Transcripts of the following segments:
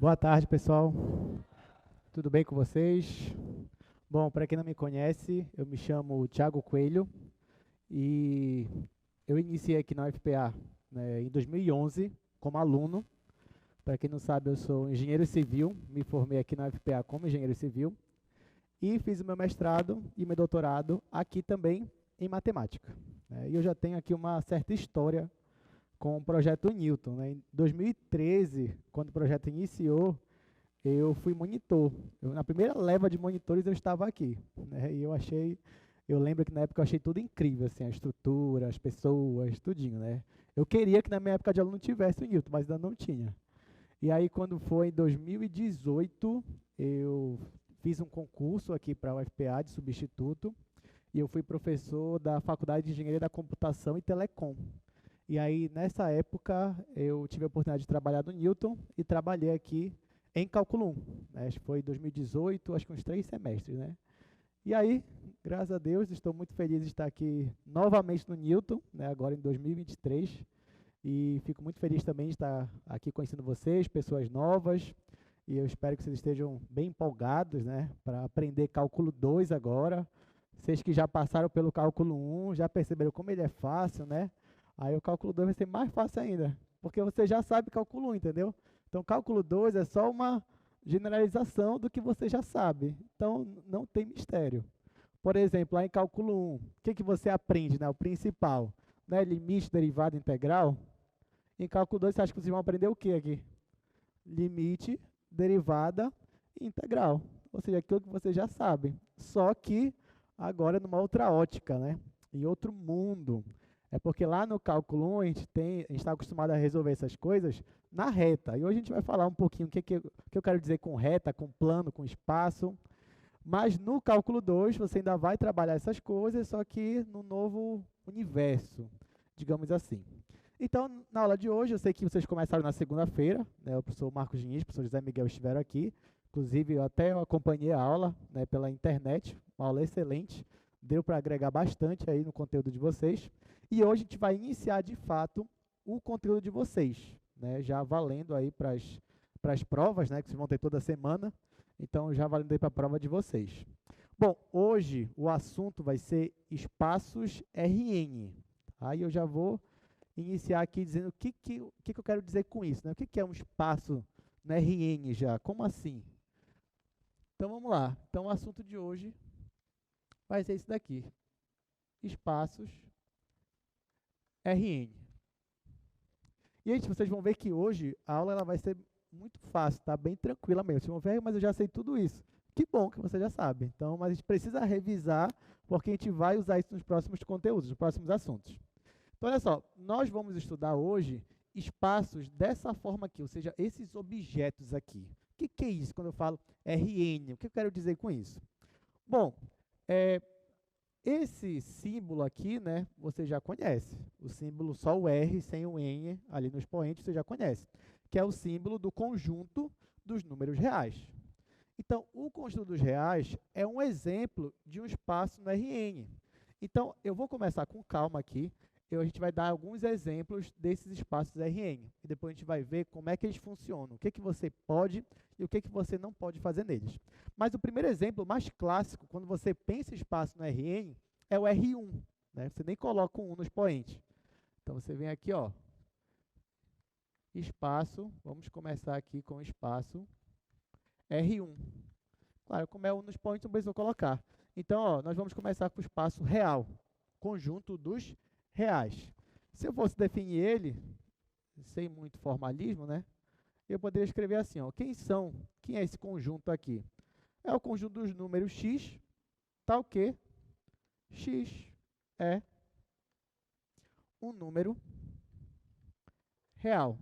Boa tarde, pessoal. Tudo bem com vocês? Bom, para quem não me conhece, eu me chamo Thiago Coelho e eu iniciei aqui na UFPA, né, em 2011 como aluno. Para quem não sabe, eu sou engenheiro civil, me formei aqui na UFPA como engenheiro civil e fiz o meu mestrado e meu doutorado aqui também em matemática, né. E eu já tenho aqui uma certa história com o projeto Newton, né. Em 2013, quando o projeto iniciou, eu fui monitor. Na primeira leva de monitores eu estava aqui, né? E eu lembro que na época eu achei tudo incrível, assim, a estrutura, as pessoas, tudinho, né? Eu queria que na minha época de aluno tivesse o Newton, mas ainda não tinha. E aí quando foi em 2018, eu fiz um concurso aqui para a UFPA de substituto e eu fui professor da Faculdade de Engenharia da Computação e Telecom. E aí, nessa época, eu tive a oportunidade de trabalhar no Newton e trabalhei aqui em cálculo 1, né? Acho que foi 2018, acho que uns 3 semestres, né? E aí, graças a Deus, estou muito feliz de estar aqui novamente no Newton, né? Agora em 2023. E fico muito feliz também de estar aqui conhecendo vocês, pessoas novas. E eu espero que vocês estejam bem empolgados, né? Para aprender cálculo 2 agora. Vocês que já passaram pelo cálculo 1, já perceberam como ele é fácil, né? Aí o cálculo 2 vai ser mais fácil ainda, porque você já sabe cálculo 1, entendeu? Então, cálculo 2 é só uma generalização do que você já sabe. Então, não tem mistério. Por exemplo, lá em cálculo 1, o que você aprende, né? O principal, né? Limite, derivada, integral. Em cálculo 2, você acha que vocês vão aprender o que aqui? Limite, derivada e integral. Ou seja, aquilo que você já sabe. Só que agora numa outra ótica, né? Em outro mundo. É porque lá no cálculo 1 a gente está acostumado a resolver essas coisas na reta. E hoje a gente vai falar um pouquinho o que eu quero dizer com reta, com plano, com espaço. Mas no cálculo 2 você ainda vai trabalhar essas coisas, só que no novo universo, digamos assim. Então, na aula de hoje, eu sei que vocês começaram na segunda-feira, né? O professor Marcos Diniz, o professor José Miguel estiveram aqui. Inclusive, eu acompanhei a aula, né, pela internet, uma aula excelente. Deu para agregar bastante aí no conteúdo de vocês. E hoje a gente vai iniciar, de fato, o conteúdo de vocês, né? Já valendo aí para as provas, né, que vocês vão ter toda semana. Então, já valendo aí para a prova de vocês. Bom, hoje o assunto vai ser espaços Rn. Aí eu já vou iniciar aqui dizendo o que eu quero dizer com isso, né? O que é um espaço no Rn já? Como assim? Então, vamos lá. Então, o assunto de hoje vai ser esse daqui. Espaços Rn. E, gente, vocês vão ver que hoje a aula ela vai ser muito fácil, tá? Bem tranquila mesmo. Vocês vão ver, mas eu já sei tudo isso. Que bom que você já sabe. Então, mas a gente precisa revisar, porque a gente vai usar isso nos próximos conteúdos, nos próximos assuntos. Então, olha só, nós vamos estudar hoje espaços dessa forma aqui, ou seja, esses objetos aqui. O que é isso quando eu falo Rn? O que eu quero dizer com isso? Bom, esse símbolo aqui, né, você já conhece. O símbolo só o R sem o N ali no expoente, você já conhece. Que é o símbolo do conjunto dos números reais. Então, o conjunto dos reais é um exemplo de um espaço no Rn. Então, eu vou começar com calma aqui. A gente vai dar alguns exemplos desses espaços Rn. E depois a gente vai ver como é que eles funcionam, o que você pode e o que você não pode fazer neles. Mas o primeiro exemplo, mais clássico, quando você pensa em espaço no Rn, é o R1. Né? Você nem coloca um 1 no expoente. Então, você vem aqui, ó, espaço, vamos começar aqui com espaço R1. Claro, como é 1 no expoente, não precisa colocar. Então, ó, nós vamos começar com o espaço real, conjunto dos reais. Se eu fosse definir ele, sem muito formalismo, né? Eu poderia escrever assim, ó, quem é esse conjunto aqui? É o conjunto dos números x, tal que x é um número real.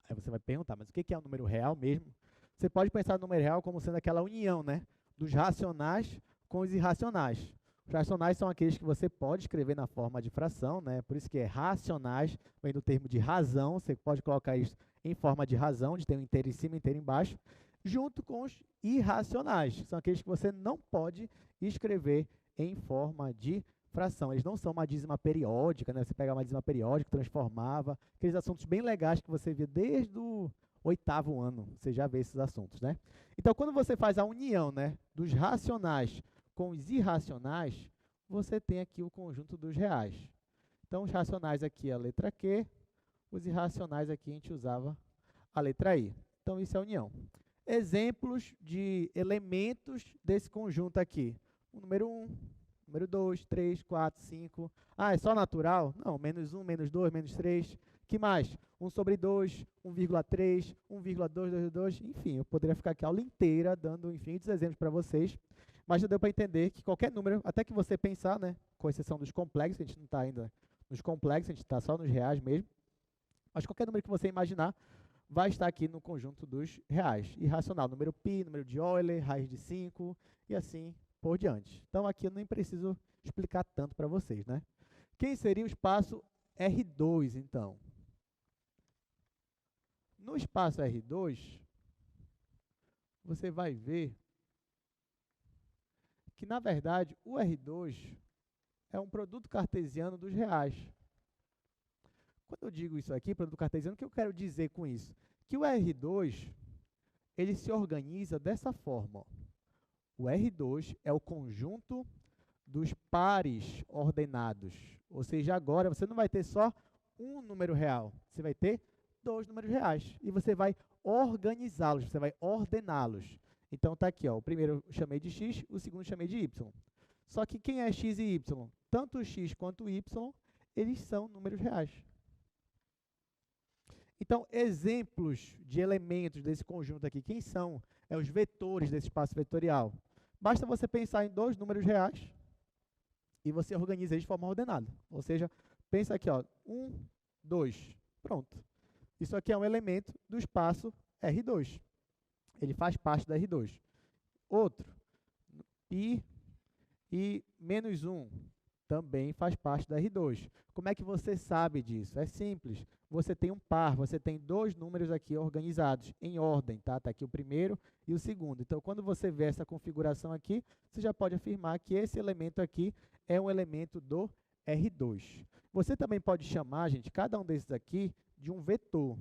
Aí você vai perguntar, mas o que é um número real mesmo? Você pode pensar no número real como sendo aquela união, né, dos racionais com os irracionais. Os racionais são aqueles que você pode escrever na forma de fração, né? Por isso que é racionais, vem do termo de razão, você pode colocar isso em forma de razão, de ter um inteiro em cima e um inteiro embaixo, junto com os irracionais, que são aqueles que você não pode escrever em forma de fração. Eles não são uma dízima periódica, né? Você pega uma dízima periódica, transformava, aqueles assuntos bem legais que você via desde o 8º ano, você já vê esses assuntos, né? Então, quando você faz a união, né, dos racionais com os irracionais, você tem aqui o conjunto dos reais. Então, os racionais aqui é a letra Q, os irracionais aqui a gente usava a letra I. Então, isso é a união. Exemplos de elementos desse conjunto aqui. O número 1, número 2, 3, 4, 5. Ah, é só natural? Não, menos 1, menos 2, menos 3. Que mais? 1 sobre 2, 1,3, 1,2, 2, enfim, eu poderia ficar aqui a aula inteira dando infinitos exemplos para vocês, mas já deu para entender que qualquer número, até que você pensar, né, com exceção dos complexos, a gente não está ainda nos complexos, a gente está só nos reais mesmo, mas qualquer número que você imaginar vai estar aqui no conjunto dos reais. Irracional, número π, número de Euler, raiz de 5 e assim por diante. Então, aqui eu nem preciso explicar tanto para vocês, né? Quem seria o espaço R2, então? No espaço R2, você vai ver que, na verdade, o R2 é um produto cartesiano dos reais. Quando eu digo isso aqui, produto cartesiano, o que eu quero dizer com isso? Que o R2, ele se organiza dessa forma. Ó. O R2 é o conjunto dos pares ordenados. Ou seja, agora você não vai ter só um número real, você vai ter 2 números reais. E você vai organizá-los, você vai ordená-los. Então, está aqui, ó, o primeiro eu chamei de x, o segundo eu chamei de y. Só que quem é x e y? Tanto o x quanto o y, eles são números reais. Então, exemplos de elementos desse conjunto aqui, quem são? Os vetores desse espaço vetorial. Basta você pensar em 2 números reais e você organiza eles de forma ordenada. Ou seja, pensa aqui, ó, 1, 2, pronto. Isso aqui é um elemento do espaço R2. Ele faz parte da R2. Outro, π e menos 1, também faz parte da R2. Como é que você sabe disso? É simples. Você tem um par, você tem 2 números aqui organizados em ordem, tá? Tá aqui o primeiro e o segundo. Então, quando você vê essa configuração aqui, você já pode afirmar que esse elemento aqui é um elemento do R2. Você também pode chamar, gente, cada um desses aqui de um vetor.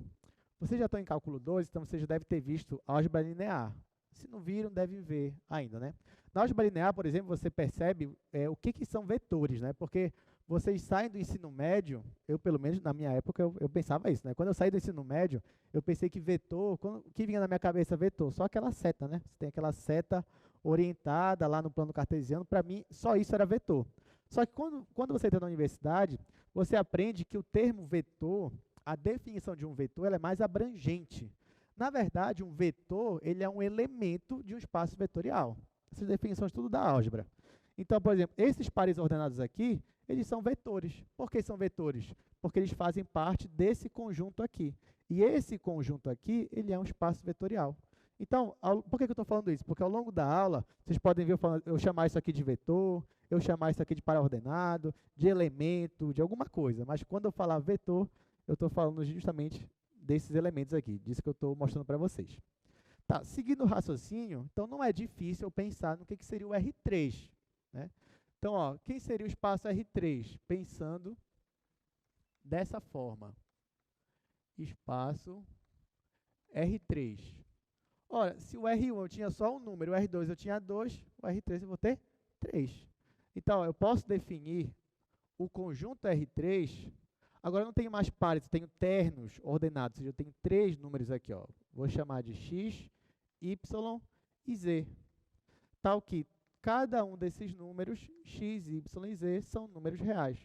Vocês já estão em cálculo 2, então você já deve ter visto álgebra linear. Se não viram, devem ver ainda, né? Na álgebra linear, por exemplo, você percebe o que são vetores, né? Porque vocês saem do ensino médio, eu pelo menos na minha época eu pensava isso, né? Quando eu saí do ensino médio, eu pensei que vetor, o que vinha na minha cabeça vetor? Só aquela seta, né? Você tem aquela seta orientada lá no plano cartesiano, para mim só isso era vetor. Só que quando você entra na universidade, você aprende que o termo vetor, a definição de um vetor, ela é mais abrangente. Na verdade, um vetor, ele é um elemento de um espaço vetorial. Essas definições tudo da álgebra. Então, por exemplo, esses pares ordenados aqui, eles são vetores. Por que são vetores? Porque eles fazem parte desse conjunto aqui. E esse conjunto aqui, ele é um espaço vetorial. Então, por que eu estou falando isso? Porque ao longo da aula, vocês podem ver eu chamar isso aqui de vetor, eu chamar isso aqui de par ordenado, de elemento, de alguma coisa. Mas quando eu falar vetor, eu estou falando justamente desses elementos aqui, disso que eu estou mostrando para vocês. Tá, seguindo o raciocínio, então não é difícil eu pensar no que seria o R3, né? Então, ó, quem seria o espaço R3? Pensando dessa forma. Espaço R3. Ora, se o R1 eu tinha só um número, o R2 eu tinha 2, o R3 eu vou ter 3. Então, ó, eu posso definir o conjunto R3. Agora, eu não tenho mais pares, eu tenho ternos ordenados, ou seja, eu tenho 3 números aqui, ó. Vou chamar de x, y e z. Tal que cada um desses números, x, y e z, são números reais.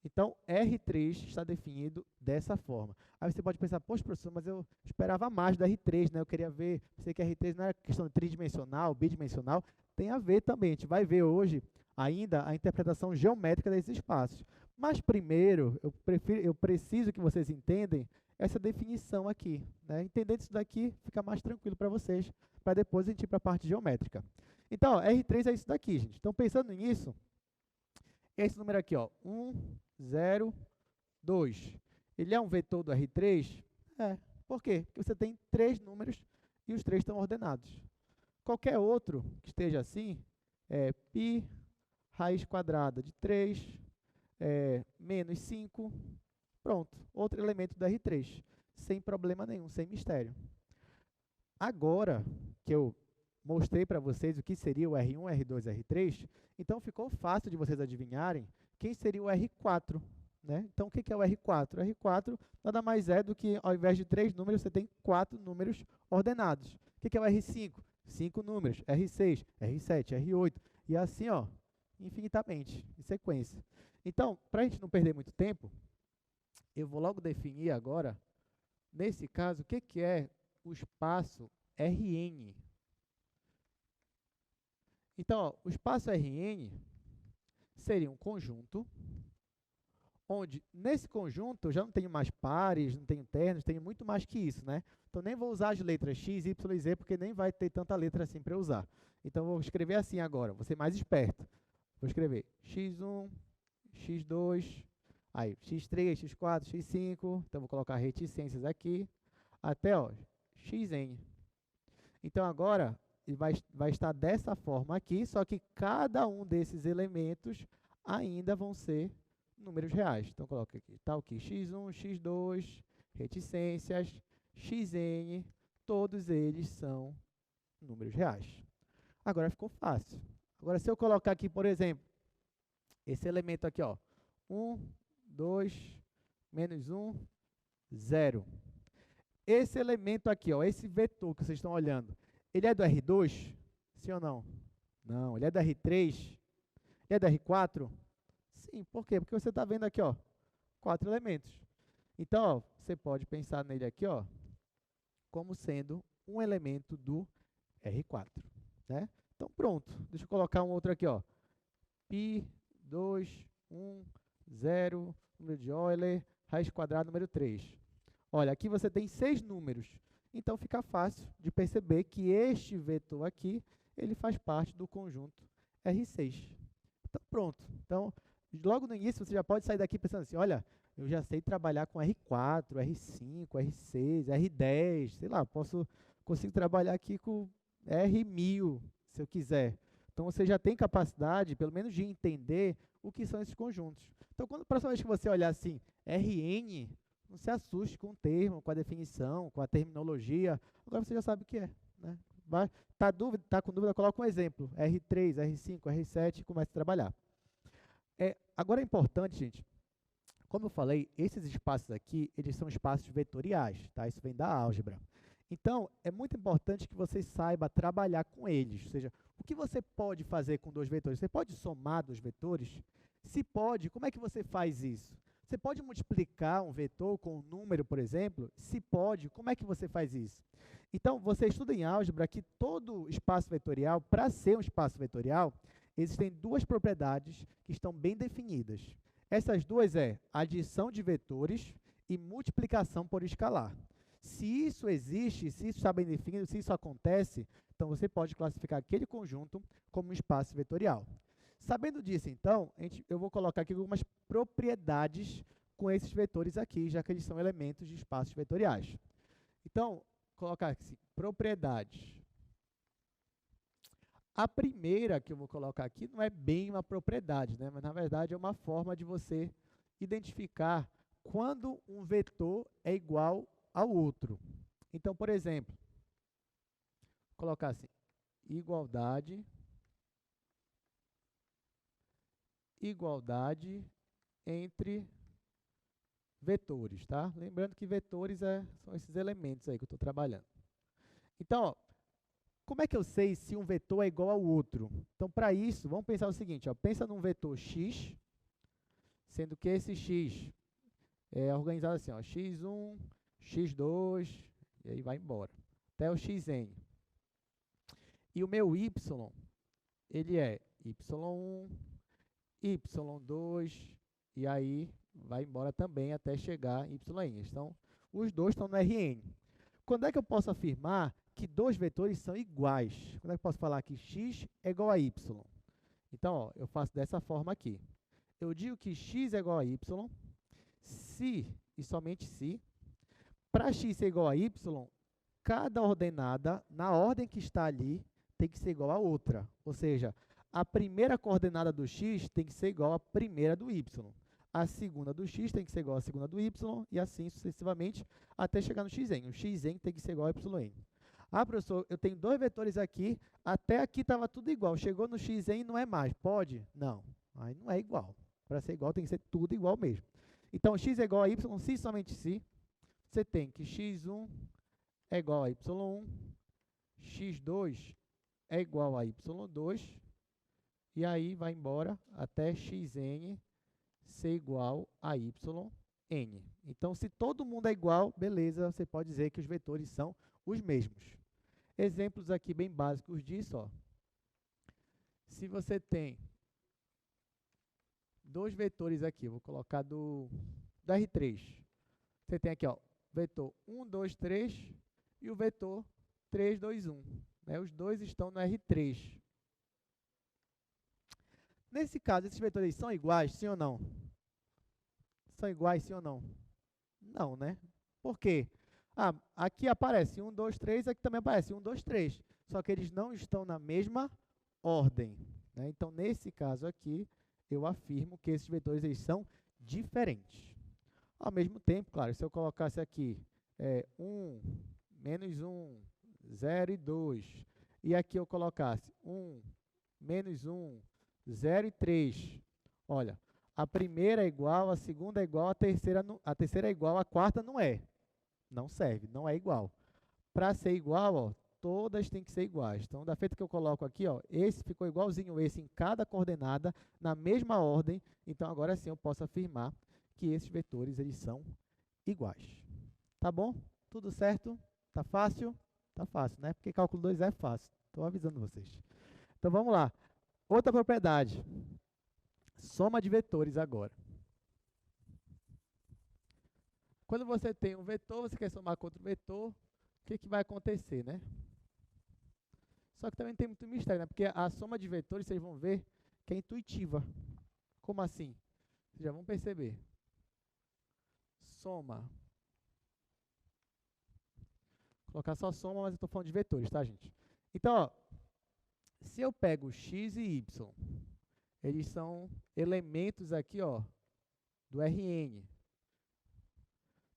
Então, R3 está definido dessa forma. Aí você pode pensar, poxa, professor, mas eu esperava mais do R3, né? Eu queria ver, sei que R3 não é questão tridimensional, bidimensional, tem a ver também. A gente vai ver hoje ainda a interpretação geométrica desses espaços. Mas primeiro, eu preciso que vocês entendam essa definição aqui, né? Entendendo isso daqui, fica mais tranquilo para vocês, para depois a gente ir para a parte geométrica. Então, ó, R3 é isso daqui, gente. Então, pensando nisso, esse número aqui, ó, 1, 0, 2. Ele é um vetor do R3? É. Por quê? Porque você tem 3 números e os 3 estão ordenados. Qualquer outro que esteja assim, π, raiz quadrada de 3, menos 5, pronto, outro elemento do R3, sem problema nenhum, sem mistério. Agora que eu mostrei para vocês o que seria o R1, R2, R3, então ficou fácil de vocês adivinharem quem seria o R4. Né? Então, o que é o R4? O R4 nada mais é do que, ao invés de 3 números, você tem 4 números ordenados. O que é o R5? 5 números, R6, R7, R8, e assim, ó, infinitamente, em sequência. Então, para a gente não perder muito tempo, eu vou logo definir agora, nesse caso, o que é o espaço Rn. Então, ó, o espaço Rn seria um conjunto, onde, nesse conjunto, eu já não tenho mais pares, não tenho ternos, tenho muito mais que isso, né? Então, nem vou usar as letras x, y e z, porque nem vai ter tanta letra assim para eu usar. Então, vou escrever assim agora, vou ser mais esperto. Vou escrever x1, x2, aí x3, x4, x5, então vou colocar reticências aqui, até ó, xn. Então, agora, vai estar dessa forma aqui, só que cada um desses elementos ainda vão ser números reais. Então, coloca aqui, tá aqui, x1, x2, reticências, xn, todos eles são números reais. Agora ficou fácil. Agora, se eu colocar aqui, por exemplo, esse elemento aqui, ó, 1, 2, menos 1, 0. Esse elemento aqui, ó, esse vetor que vocês estão olhando, ele é do R2? Sim ou não? Não. Ele é do R3? Ele é do R4? Sim. Por quê? Porque você está vendo aqui, ó, 4 elementos. Então, ó, você pode pensar nele aqui, ó, como sendo um elemento do R4, né? Então, pronto. Deixa eu colocar um outro aqui, ó. Pi, 2, 1, 0, número de Euler, raiz quadrada, número 3. Olha, aqui você tem 6 números. Então, fica fácil de perceber que este vetor aqui, ele faz parte do conjunto R6. Então, pronto. Então, logo no início, você já pode sair daqui pensando assim, olha, eu já sei trabalhar com R4, R5, R6, R10, sei lá, consigo trabalhar aqui com R1000, se eu quiser. Então, você já tem capacidade, pelo menos, de entender o que são esses conjuntos. Então, a próxima vez que você olhar assim, Rn, não se assuste com o termo, com a definição, com a terminologia. Agora você já sabe o que é. Né? Tá com dúvida, coloca um exemplo. R3, R5, R7 e comece a trabalhar. Agora é importante, gente, como eu falei, esses espaços aqui, eles são espaços vetoriais, tá? Isso vem da álgebra. Então, é muito importante que você saiba trabalhar com eles. Ou seja, o que você pode fazer com 2 vetores? Você pode somar 2 vetores? Se pode, como é que você faz isso? Você pode multiplicar um vetor com um número, por exemplo? Se pode, como é que você faz isso? Então, você estuda em álgebra que todo espaço vetorial, para ser um espaço vetorial, existem 2 propriedades que estão bem definidas. Essas duas adição de vetores e multiplicação por escalar. Se isso existe, se isso está bem definido, se isso acontece, então você pode classificar aquele conjunto como um espaço vetorial. Sabendo disso, então, eu vou colocar aqui algumas propriedades com esses vetores aqui, já que eles são elementos de espaços vetoriais. Então, colocar aqui, propriedades. A primeira que eu vou colocar aqui não é bem uma propriedade, né? Mas, na verdade, é uma forma de você identificar quando um vetor é igual ao outro. Então, por exemplo, vou colocar assim, igualdade entre vetores, tá? Lembrando que vetores são esses elementos aí que eu estou trabalhando. Então, ó, como é que eu sei se um vetor é igual ao outro? Então, para isso, vamos pensar o seguinte, ó, pensa num vetor x, sendo que esse x é organizado assim, ó, x1, x2, e aí vai embora, até o xn. E o meu y, ele é y1, y2, e aí vai embora também até chegar em yn. Então, os dois estão no Rn. Quando é que eu posso afirmar que 2 vetores são iguais? Quando é que eu posso falar que x é igual a y? Então, ó, eu faço dessa forma aqui. Eu digo que x é igual a y se, e somente se, para x ser igual a y, cada ordenada, na ordem que está ali, tem que ser igual a outra. Ou seja, a primeira coordenada do x tem que ser igual à primeira do y. A segunda do x tem que ser igual à segunda do y, e assim sucessivamente, até chegar no xn. O xn tem que ser igual a yn. Ah, professor, eu tenho dois vetores aqui, até aqui estava tudo igual. Chegou no xn, não é mais. Pode? Não. Aí não é igual. Para ser igual, tem que ser tudo igual mesmo. Então, x é igual a y, se somente se, você tem que x1 é igual a y1, x2 é igual a y2, e aí vai embora até xn ser igual a yn. Então, se todo mundo é igual, beleza, você pode dizer que os vetores são os mesmos. Exemplos aqui bem básicos disso, ó. Se você tem dois vetores aqui, eu vou colocar do R3. Você tem aqui, ó, vetor 1, 2, 3 e o vetor 3, 2, 1. Né? Os dois estão no R3. Nesse caso, esses vetores são iguais, sim ou não? São iguais, sim ou não? Não, né? Por quê? Ah, aqui aparece 1, 2, 3, aqui também aparece 1, 2, 3. Só que eles não estão na mesma ordem. Né? Então, nesse caso aqui, eu afirmo que esses vetores eles são diferentes. Ao mesmo tempo, claro, se eu colocasse aqui 1, menos 1, 0 e 2, e aqui eu colocasse 1, menos 1, 0 e 3, olha, a primeira é igual, a segunda é igual, a terceira é igual, a quarta não é. Não serve, não é igual. Para ser igual, ó, todas têm que ser iguais. Então, da feita que eu coloco aqui, ó, esse ficou igualzinho esse em cada coordenada, na mesma ordem. Então, agora sim eu posso afirmar que esses vetores eles são iguais. Tá bom? Tudo certo? Tá fácil? Tá fácil, né? Porque cálculo 2 é fácil. Estou avisando vocês. Então, vamos lá. Outra propriedade. Soma de vetores agora. Quando você tem um vetor, você quer somar com outro vetor, o que vai acontecer, né? Só que também tem muito mistério, né? Porque a soma de vetores, vocês vão ver que é intuitiva. Como assim? Vocês já vão perceber. Soma. Vou colocar só soma, mas eu estou falando de vetores, tá, gente? Então, ó, se eu pego x e y, eles são elementos aqui, ó, do Rn.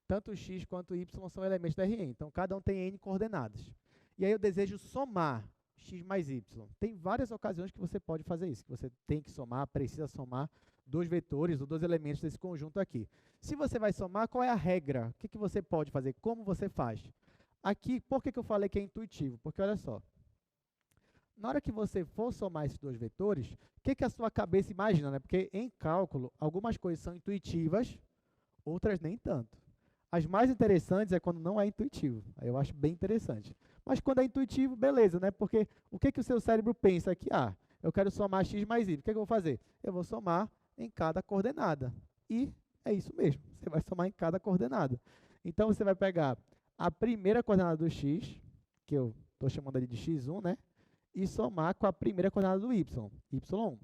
Tanto x quanto y são elementos do Rn. Então, cada um tem n coordenadas. E aí eu desejo somar x mais y. Tem várias ocasiões que você pode fazer isso, que você tem que somar, precisa somar dois vetores ou dois elementos desse conjunto aqui. Se você vai somar, qual é a regra? O que você pode fazer? Como você faz? Aqui, por que eu falei que é intuitivo? Porque, olha só, na hora que você for somar esses dois vetores, o que a sua cabeça imagina? Né? Porque em cálculo, algumas coisas são intuitivas, outras nem tanto. As mais interessantes é quando não é intuitivo. Aí eu acho bem interessante. Mas quando é intuitivo, beleza, né? Porque o que o seu cérebro pensa aqui? Ah, eu quero somar x mais y. O que eu vou fazer? Eu vou somar em cada coordenada. E é isso mesmo. Você vai somar em cada coordenada. Então, você vai pegar a primeira coordenada do x, que eu estou chamando ali de x1, né? E somar com a primeira coordenada do y, y1.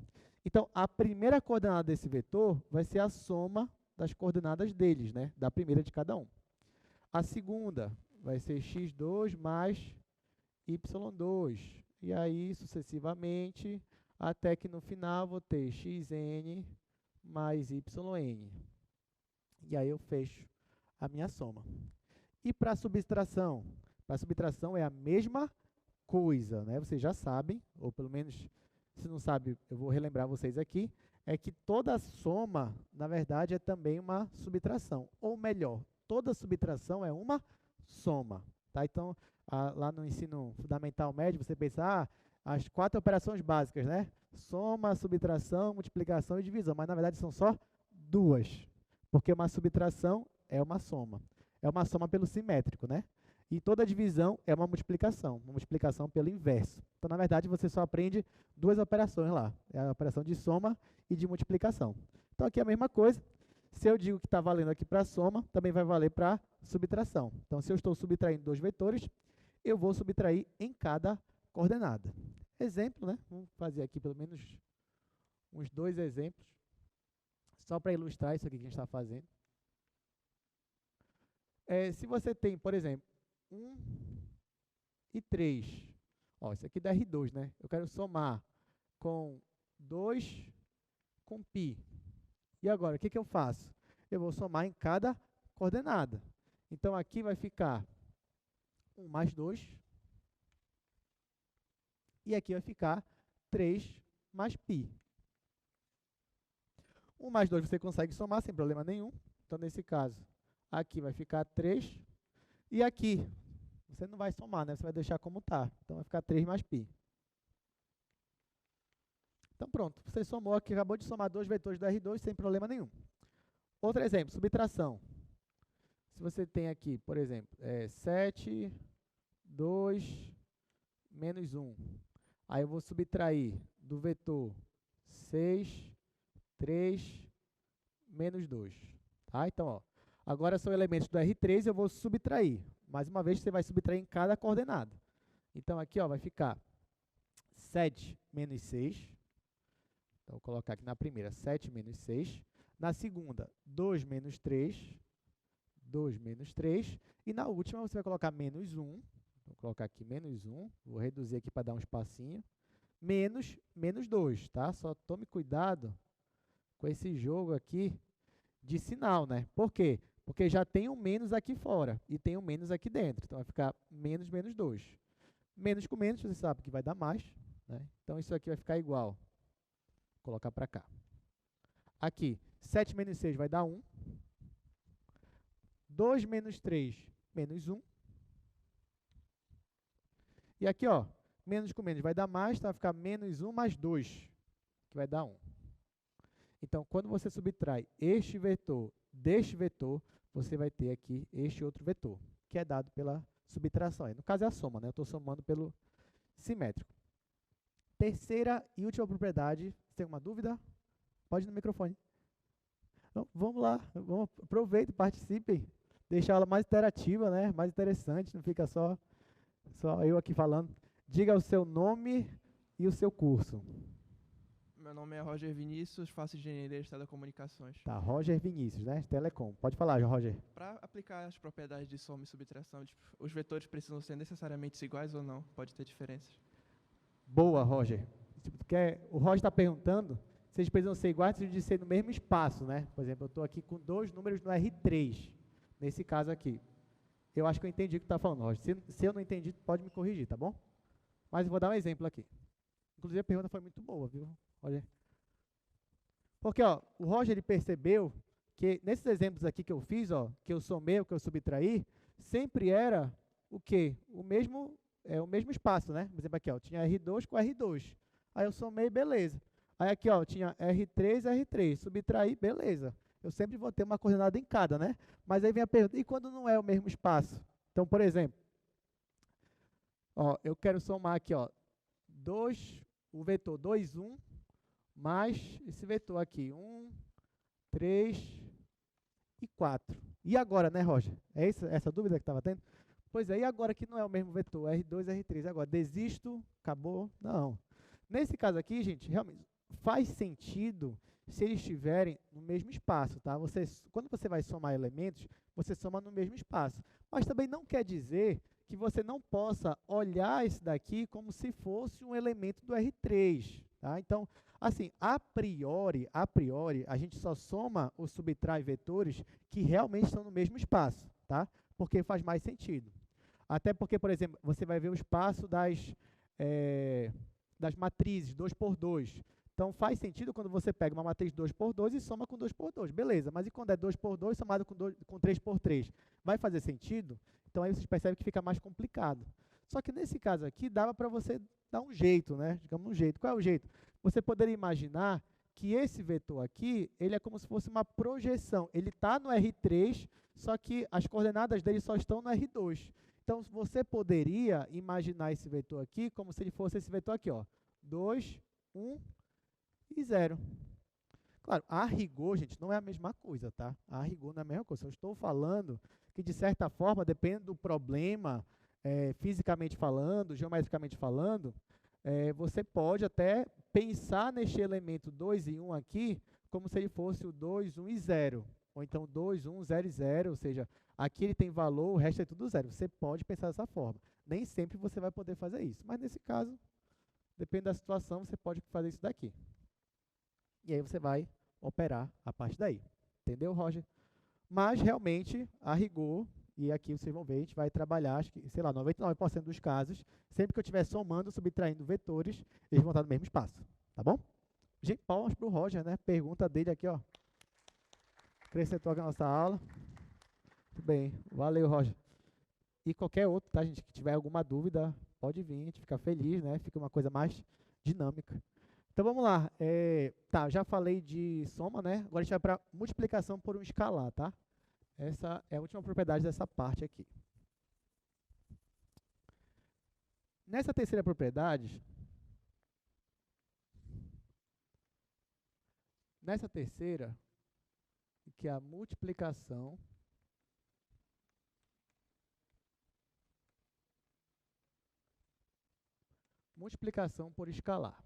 Então, a primeira coordenada desse vetor vai ser a soma das coordenadas deles, né? Da primeira de cada um. A segunda vai ser x2 mais y2. E aí, sucessivamente, até que no final vou ter xn mais yn. E aí eu fecho a minha soma. E para a subtração? Para a subtração é a mesma coisa, né? Vocês já sabem, ou pelo menos, se não sabe, eu vou relembrar vocês aqui, é que toda soma, na verdade, é também uma subtração. Ou melhor, toda subtração é uma soma. Tá? Então, lá no ensino fundamental médio, você pensa, as 4 operações básicas, né? Soma, subtração, multiplicação e divisão. Mas, na verdade, são só 2. Porque uma subtração é uma soma. É uma soma pelo simétrico, né? E toda divisão é uma multiplicação pelo inverso. Então, na verdade, você só aprende 2 operações lá. É a operação de soma e de multiplicação. Então, aqui é a mesma coisa. Se eu digo que está valendo aqui para a soma, também vai valer para subtração. Então, se eu estou subtraindo 2 vetores, eu vou subtrair em cada coordenada. Exemplo, né? Vamos fazer aqui pelo menos uns 2 exemplos, só para ilustrar isso aqui que a gente está fazendo. Se você tem, por exemplo, 1 e 3. Ó, isso aqui dá R2, né? Eu quero somar com 2 com π. E agora, o que eu faço? Eu vou somar em cada coordenada. Então, aqui vai ficar 1 mais 2. E aqui vai ficar 3 mais π. 1 mais 2 você consegue somar sem problema nenhum. Então, nesse caso, aqui vai ficar 3. E aqui, você não vai somar, né? Você vai deixar como está. Então, vai ficar 3 mais π. Então, pronto. Você somou aqui, acabou de somar dois vetores do R2 sem problema nenhum. Outro exemplo, subtração. Se você tem aqui, por exemplo, 7, 2, menos 1. Aí eu vou subtrair do vetor 6, 3, menos 2. Tá? Então, ó, agora são elementos do R3 e eu vou subtrair. Mais uma vez, você vai subtrair em cada coordenada. Então, aqui ó, vai ficar 7 menos 6. Então, vou colocar aqui na primeira, 7 menos 6. Na segunda, 2 menos 3. 2 menos 3. E na última, você vai colocar menos 1. Vou colocar aqui menos 1. Vou reduzir aqui para dar um espacinho. Menos 2, tá? Só tome cuidado com esse jogo aqui de sinal, né? Por quê? Porque já tem um menos aqui fora e tem um menos aqui dentro. Então, vai ficar menos 2. Menos com menos, você sabe que vai dar mais, né? Então, isso aqui vai ficar igual. Vou colocar para cá. Aqui, 7 menos 6 vai dar 1. 2 menos 3, menos 1. E aqui, ó, menos com menos vai dar mais, então vai ficar menos 1 mais 2, que vai dar 1. Então, quando você subtrai este vetor deste vetor, você vai ter aqui este outro vetor, que é dado pela subtração. No caso, é a soma, né? Eu estou somando pelo simétrico. Terceira e última propriedade. Você tem alguma dúvida? Pode ir no microfone. Então, vamos lá, aproveitem, participem. Deixar a aula mais interativa, né? Mais interessante, não fica só eu aqui falando. Diga o seu nome e o seu curso. Meu nome é Roger Vinícius, faço engenharia de telecomunicações. Tá, Roger Vinícius, né? Telecom. Pode falar, Roger. Para aplicar as propriedades de soma e subtração, os vetores precisam ser necessariamente iguais ou não? Pode ter diferenças? Boa, Roger. O Roger está perguntando se eles precisam ser iguais de ser no mesmo espaço, né? Por exemplo, eu estou aqui com dois números no R3, nesse caso aqui. Eu acho que eu entendi o que está falando, Roger. Se eu não entendi, pode me corrigir, tá bom? Mas eu vou dar um exemplo aqui. Inclusive, a pergunta foi muito boa, viu, Roger? Porque, ó, o Roger ele percebeu que nesses exemplos aqui que eu fiz, ó, que eu somei, o que eu subtraí, sempre era o quê? O mesmo espaço, né? Por exemplo, aqui, ó, tinha R2 com R2. Aí eu somei, beleza. Aí aqui, ó, tinha R3, R3. Subtraí, beleza. Eu sempre vou ter uma coordenada em cada, né? Mas aí vem a pergunta, e quando não é o mesmo espaço? Então, por exemplo, ó, eu quero somar aqui, ó, o vetor 2, 1, mais esse vetor aqui, 1, 3 e 4. E agora, né, Roger? É essa dúvida que estava tendo? Pois é, e agora que não é o mesmo vetor, R2, R3, agora desisto, acabou? Não. Nesse caso aqui, gente, realmente faz sentido se eles estiverem no mesmo espaço, tá? Quando você vai somar elementos, você soma no mesmo espaço. Mas também não quer dizer que você não possa olhar esse daqui como se fosse um elemento do R3, tá? Então, assim, a priori, a gente só soma ou subtrai vetores que realmente estão no mesmo espaço, tá? Porque faz mais sentido. Até porque, por exemplo, você vai ver o espaço das matrizes 2 por 2. Então, faz sentido quando você pega uma matriz 2 por 2 e soma com 2 por 2. Beleza, mas e quando é 2 por 2 somado com 3 por 3? Vai fazer sentido? Então, aí vocês percebem que fica mais complicado. Só que nesse caso aqui, dava para você dar um jeito, né? Digamos um jeito. Qual é o jeito? Você poderia imaginar que esse vetor aqui, ele é como se fosse uma projeção. Ele está no R3, só que as coordenadas dele só estão no R2. Então, você poderia imaginar esse vetor aqui como se ele fosse esse vetor aqui, ó. 2, 1 e 0. Claro, a rigor, gente, não é a mesma coisa, tá? A rigor não é a mesma coisa. Eu estou falando que, de certa forma, depende do problema, fisicamente falando, geometricamente falando, você pode até pensar neste elemento 2 e 1 aqui como se ele fosse o 2, 1 e 0. Ou então 2, 1, 0 e 0, ou seja, aqui ele tem valor, o resto é tudo zero. Você pode pensar dessa forma. Nem sempre você vai poder fazer isso, mas nesse caso Depende da situação, você pode fazer isso daqui. E aí você vai operar a partir daí. Entendeu, Roger? Mas, realmente, a rigor, e aqui vocês vão ver, a gente vai trabalhar, acho que, sei lá, 99% dos casos, sempre que eu estiver somando, subtraindo vetores, eles vão estar no mesmo espaço. Tá bom? Gente, palmas para o Roger, né? Pergunta dele aqui, ó. Acrescentou aqui a nossa aula. Muito bem. Valeu, Roger. E qualquer outro, tá, gente, que tiver alguma dúvida, pode vir, a gente fica feliz, né? Fica uma coisa mais dinâmica. Então, vamos lá. Tá, já falei de soma, né? Agora a gente vai para multiplicação por um escalar, tá? Essa é a última propriedade dessa parte aqui. Nessa terceira propriedade, que é a multiplicação por escalar.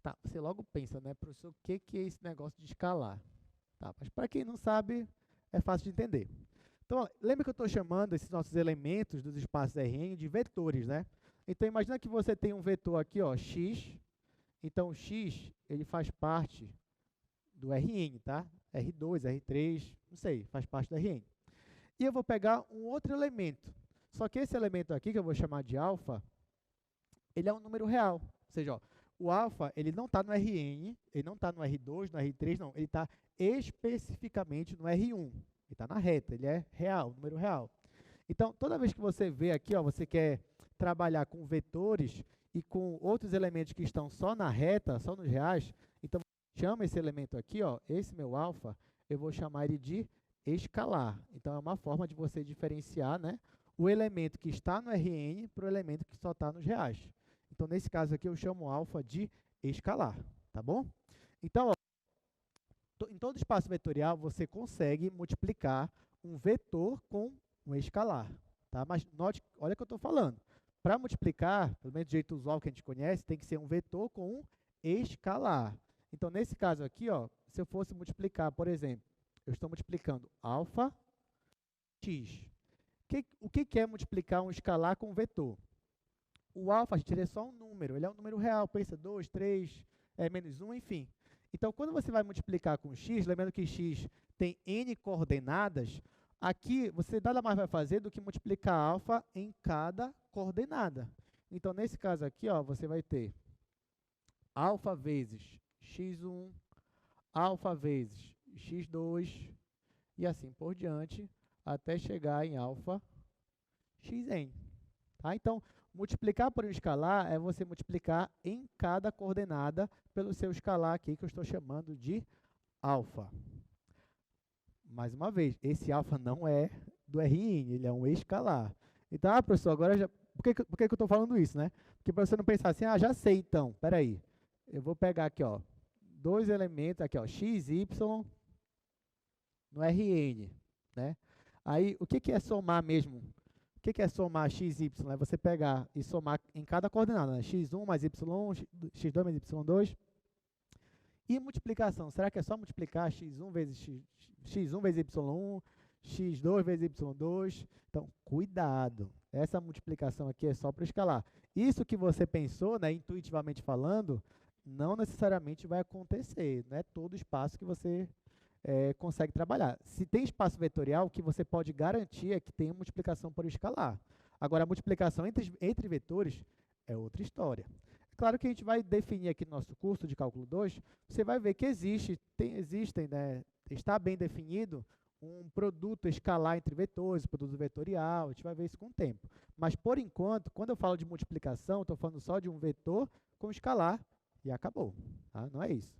Tá, você logo pensa, né, professor, o que é esse negócio de escalar? Tá, mas para quem não sabe, é fácil de entender. Então, ó, lembra que eu estou chamando esses nossos elementos dos espaços Rn de vetores, né? Então, imagina que você tem um vetor aqui, ó, x. Então, o x, ele faz parte do Rn, tá? R2, R3, não sei, faz parte do Rn. E eu vou pegar um outro elemento. Só que esse elemento aqui, que eu vou chamar de alfa, ele é um número real. Ou seja, ó, o alfa, ele não está no Rn, ele não está no R2, no R3, não. Ele está especificamente no R1. Ele está na reta, ele é real, número real. Então, toda vez que você vê aqui, ó, você quer trabalhar com vetores e com outros elementos que estão só na reta, só nos reais, então, chama esse elemento aqui, ó, esse meu alfa, eu vou chamar ele de escalar. Então, é uma forma de você diferenciar, né, o elemento que está no Rn para o elemento que só está nos reais. Então, nesse caso aqui, eu chamo alfa de escalar, tá bom? Então, ó, em todo espaço vetorial, você consegue multiplicar um vetor com um escalar, tá? Mas note, olha o que eu estou falando. Para multiplicar, pelo menos do jeito usual que a gente conhece, tem que ser um vetor com um escalar. Então, nesse caso aqui, ó, se eu fosse multiplicar, por exemplo, eu estou multiplicando alfa x. O que é multiplicar um escalar com um vetor? O alfa, gente, ele é só um número, ele é um número real, pensa 2, 3, menos 1, enfim. Então, quando você vai multiplicar com x, lembrando que x tem n coordenadas, aqui você nada mais vai fazer do que multiplicar alfa em cada coordenada. Então, nesse caso aqui, ó, você vai ter alfa vezes x1, alfa vezes x2, e assim por diante, até chegar em alfa xn. Tá? Então, multiplicar por um escalar é você multiplicar em cada coordenada pelo seu escalar aqui, que eu estou chamando de alfa. Mais uma vez, esse alfa não é do Rn, ele é um escalar. Então, professor, agora já... Por que eu estou falando isso, né? Porque para você não pensar assim, já sei então, espera aí. Eu vou pegar aqui, ó, dois elementos aqui, ó, x, y no Rn, né? Aí, o que é somar mesmo? O que é somar x, y? É você pegar e somar em cada coordenada, né? x1 mais y1, x2 mais y2. E multiplicação, será que é só multiplicar x1 vezes x1 vezes y1, x2 vezes y2? Então, cuidado. Essa multiplicação aqui é só para escalar. Isso que você pensou, né, intuitivamente falando, não necessariamente vai acontecer. Não é todo espaço que você consegue trabalhar. Se tem espaço vetorial, o que você pode garantir é que tem multiplicação por escalar. Agora, a multiplicação entre vetores é outra história. Claro que a gente vai definir aqui no nosso curso de cálculo 2, você vai ver que existem, né, está bem definido um produto escalar entre vetores, produto vetorial, a gente vai ver isso com o tempo. Mas, por enquanto, quando eu falo de multiplicação, estou falando só de um vetor com escalar e acabou. Tá? Não é isso.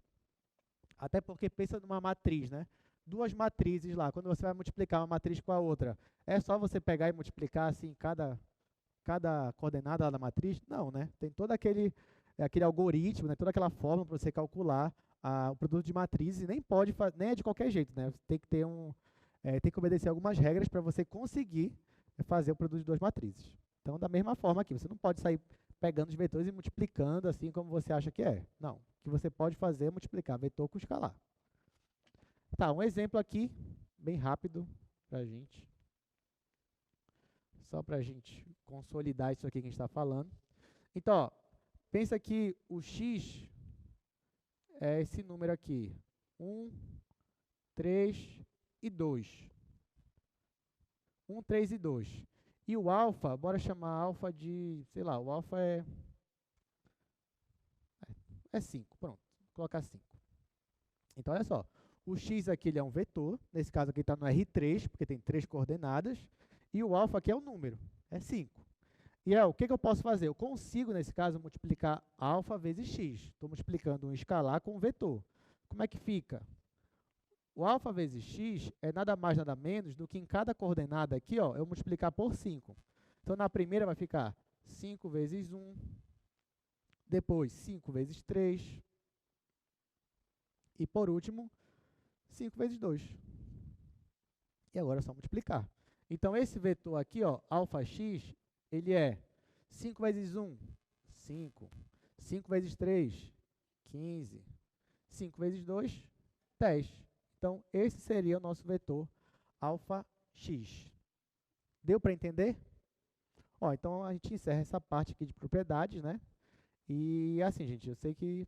Até porque pensa numa matriz, né? Duas matrizes lá, quando você vai multiplicar uma matriz com a outra, é só você pegar e multiplicar assim cada coordenada lá da matriz? Não, né? Tem todo aquele algoritmo, né? Toda aquela forma para você calcular o produto de matrizes, e nem é de qualquer jeito, né? Você tem que ter tem que obedecer algumas regras para você conseguir fazer o produto de duas matrizes. Então, da mesma forma aqui, você não pode sair pegando os vetores e multiplicando assim como você acha que é. Não. O que você pode fazer é multiplicar vetor com escalar. Tá, um exemplo aqui, bem rápido para a gente. Só para a gente consolidar isso aqui que a gente está falando. Então, ó, pensa que o x é esse número aqui, 1, 3 e 2. 1, 3 e 2. E o alfa, bora chamar alfa de, sei lá, o alfa é 5, pronto, vou colocar 5. Então, olha só, o x aqui ele é um vetor, nesse caso aqui está no R3, porque tem 3 coordenadas, e o alfa aqui é o número, é 5. E o que eu posso fazer? Eu consigo, nesse caso, multiplicar alfa vezes x. Estou multiplicando um escalar com um vetor. Como é que fica? O alfa vezes x é nada mais, nada menos do que em cada coordenada aqui, ó, eu multiplicar por 5. Então, na primeira vai ficar 5 vezes 1, depois 5 vezes 3, e por último, 5 vezes 2. E agora é só multiplicar. Então, esse vetor aqui, ó, alfa x, ele é 5 vezes 1, 5. 5 vezes 3, 15. 5 vezes 2, 10. Então, esse seria o nosso vetor alfa x. Deu para entender? Ó, então, a gente encerra essa parte aqui de propriedades, né? E assim, gente, eu sei que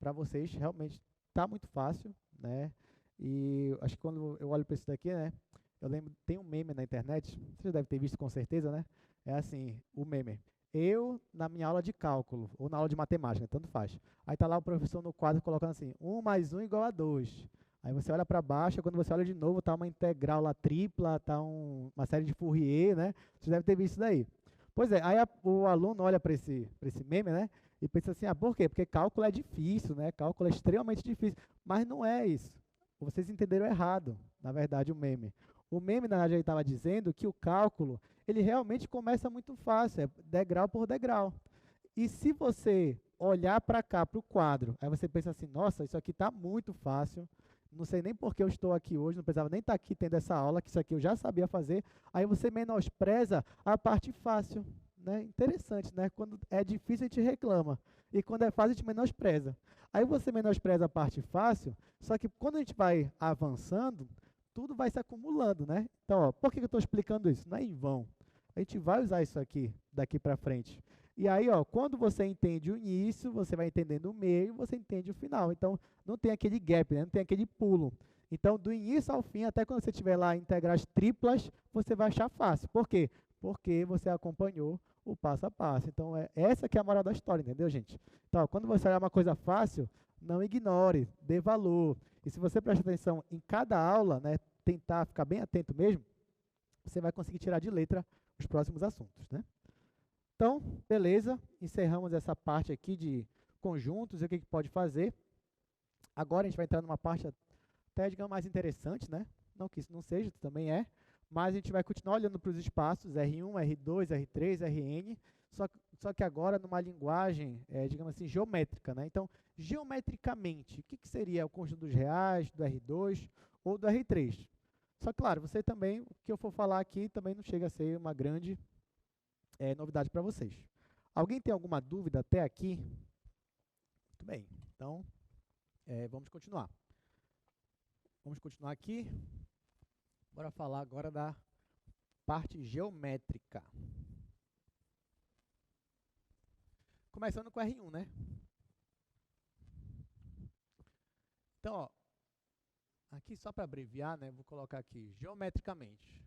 para vocês realmente está muito fácil, né? E acho que quando eu olho para isso daqui, né? Eu lembro, tem um meme na internet, você já deve ter visto com certeza, né? É assim, o meme. Eu, na minha aula de cálculo, ou na aula de matemática, tanto faz. Aí tá lá o professor no quadro colocando assim, 1 mais 1 igual a 2. Aí você olha para baixo, quando você olha de novo, tá uma integral lá tripla, tá uma série de Fourier, né? Você deve ter visto isso daí. Pois é, aí o aluno olha para esse meme, né? E pensa assim, por quê? Porque cálculo é difícil, né? Cálculo é extremamente difícil. Mas não é isso. Vocês entenderam errado, na verdade, o meme. O meme, na verdade, ele estava dizendo que o cálculo, ele realmente começa muito fácil, é degrau por degrau. E se você olhar para cá, para o quadro, aí você pensa assim, nossa, isso aqui está muito fácil, não sei nem por que eu estou aqui hoje, não precisava nem estar aqui tendo essa aula, que isso aqui eu já sabia fazer, aí você menospreza a parte fácil, né? Interessante, né? Quando é difícil a gente reclama, e quando é fácil a gente menospreza. Aí você menospreza a parte fácil, só que quando a gente vai avançando, tudo vai se acumulando, né? Então, ó, por que eu estou explicando isso? Não é em vão. A gente vai usar isso aqui, daqui para frente. E aí, ó, quando você entende o início, você vai entendendo o meio, você entende o final. Então, não tem aquele gap, né? Não tem aquele pulo. Então, do início ao fim, até quando você tiver lá integrais triplas, você vai achar fácil. Por quê? Porque você acompanhou o passo a passo. Então, essa que é a moral da história, entendeu, gente? Então, ó, quando você olhar uma coisa fácil, não ignore, dê valor. E se você prestar atenção em cada aula, né, tentar ficar bem atento mesmo, você vai conseguir tirar de letra os próximos assuntos, né? Então, beleza, encerramos essa parte aqui de conjuntos e o que pode fazer. Agora a gente vai entrar numa parte até, digamos, mais interessante, né? Não que isso não seja, também é, mas a gente vai continuar olhando para os espaços R1, R2, R3, Rn, só que agora numa linguagem, digamos assim, geométrica, né? Então, geometricamente, o que seria o conjunto dos reais, do R2 ou do R3? Só que, claro, você também, o que eu for falar aqui também não chega a ser uma grande novidade para vocês. Alguém tem alguma dúvida até aqui? Muito bem, então vamos continuar. Vamos continuar aqui. Bora falar agora da parte geométrica. Começando com R1, né? Então, ó, aqui só para abreviar, né, vou colocar aqui, geometricamente.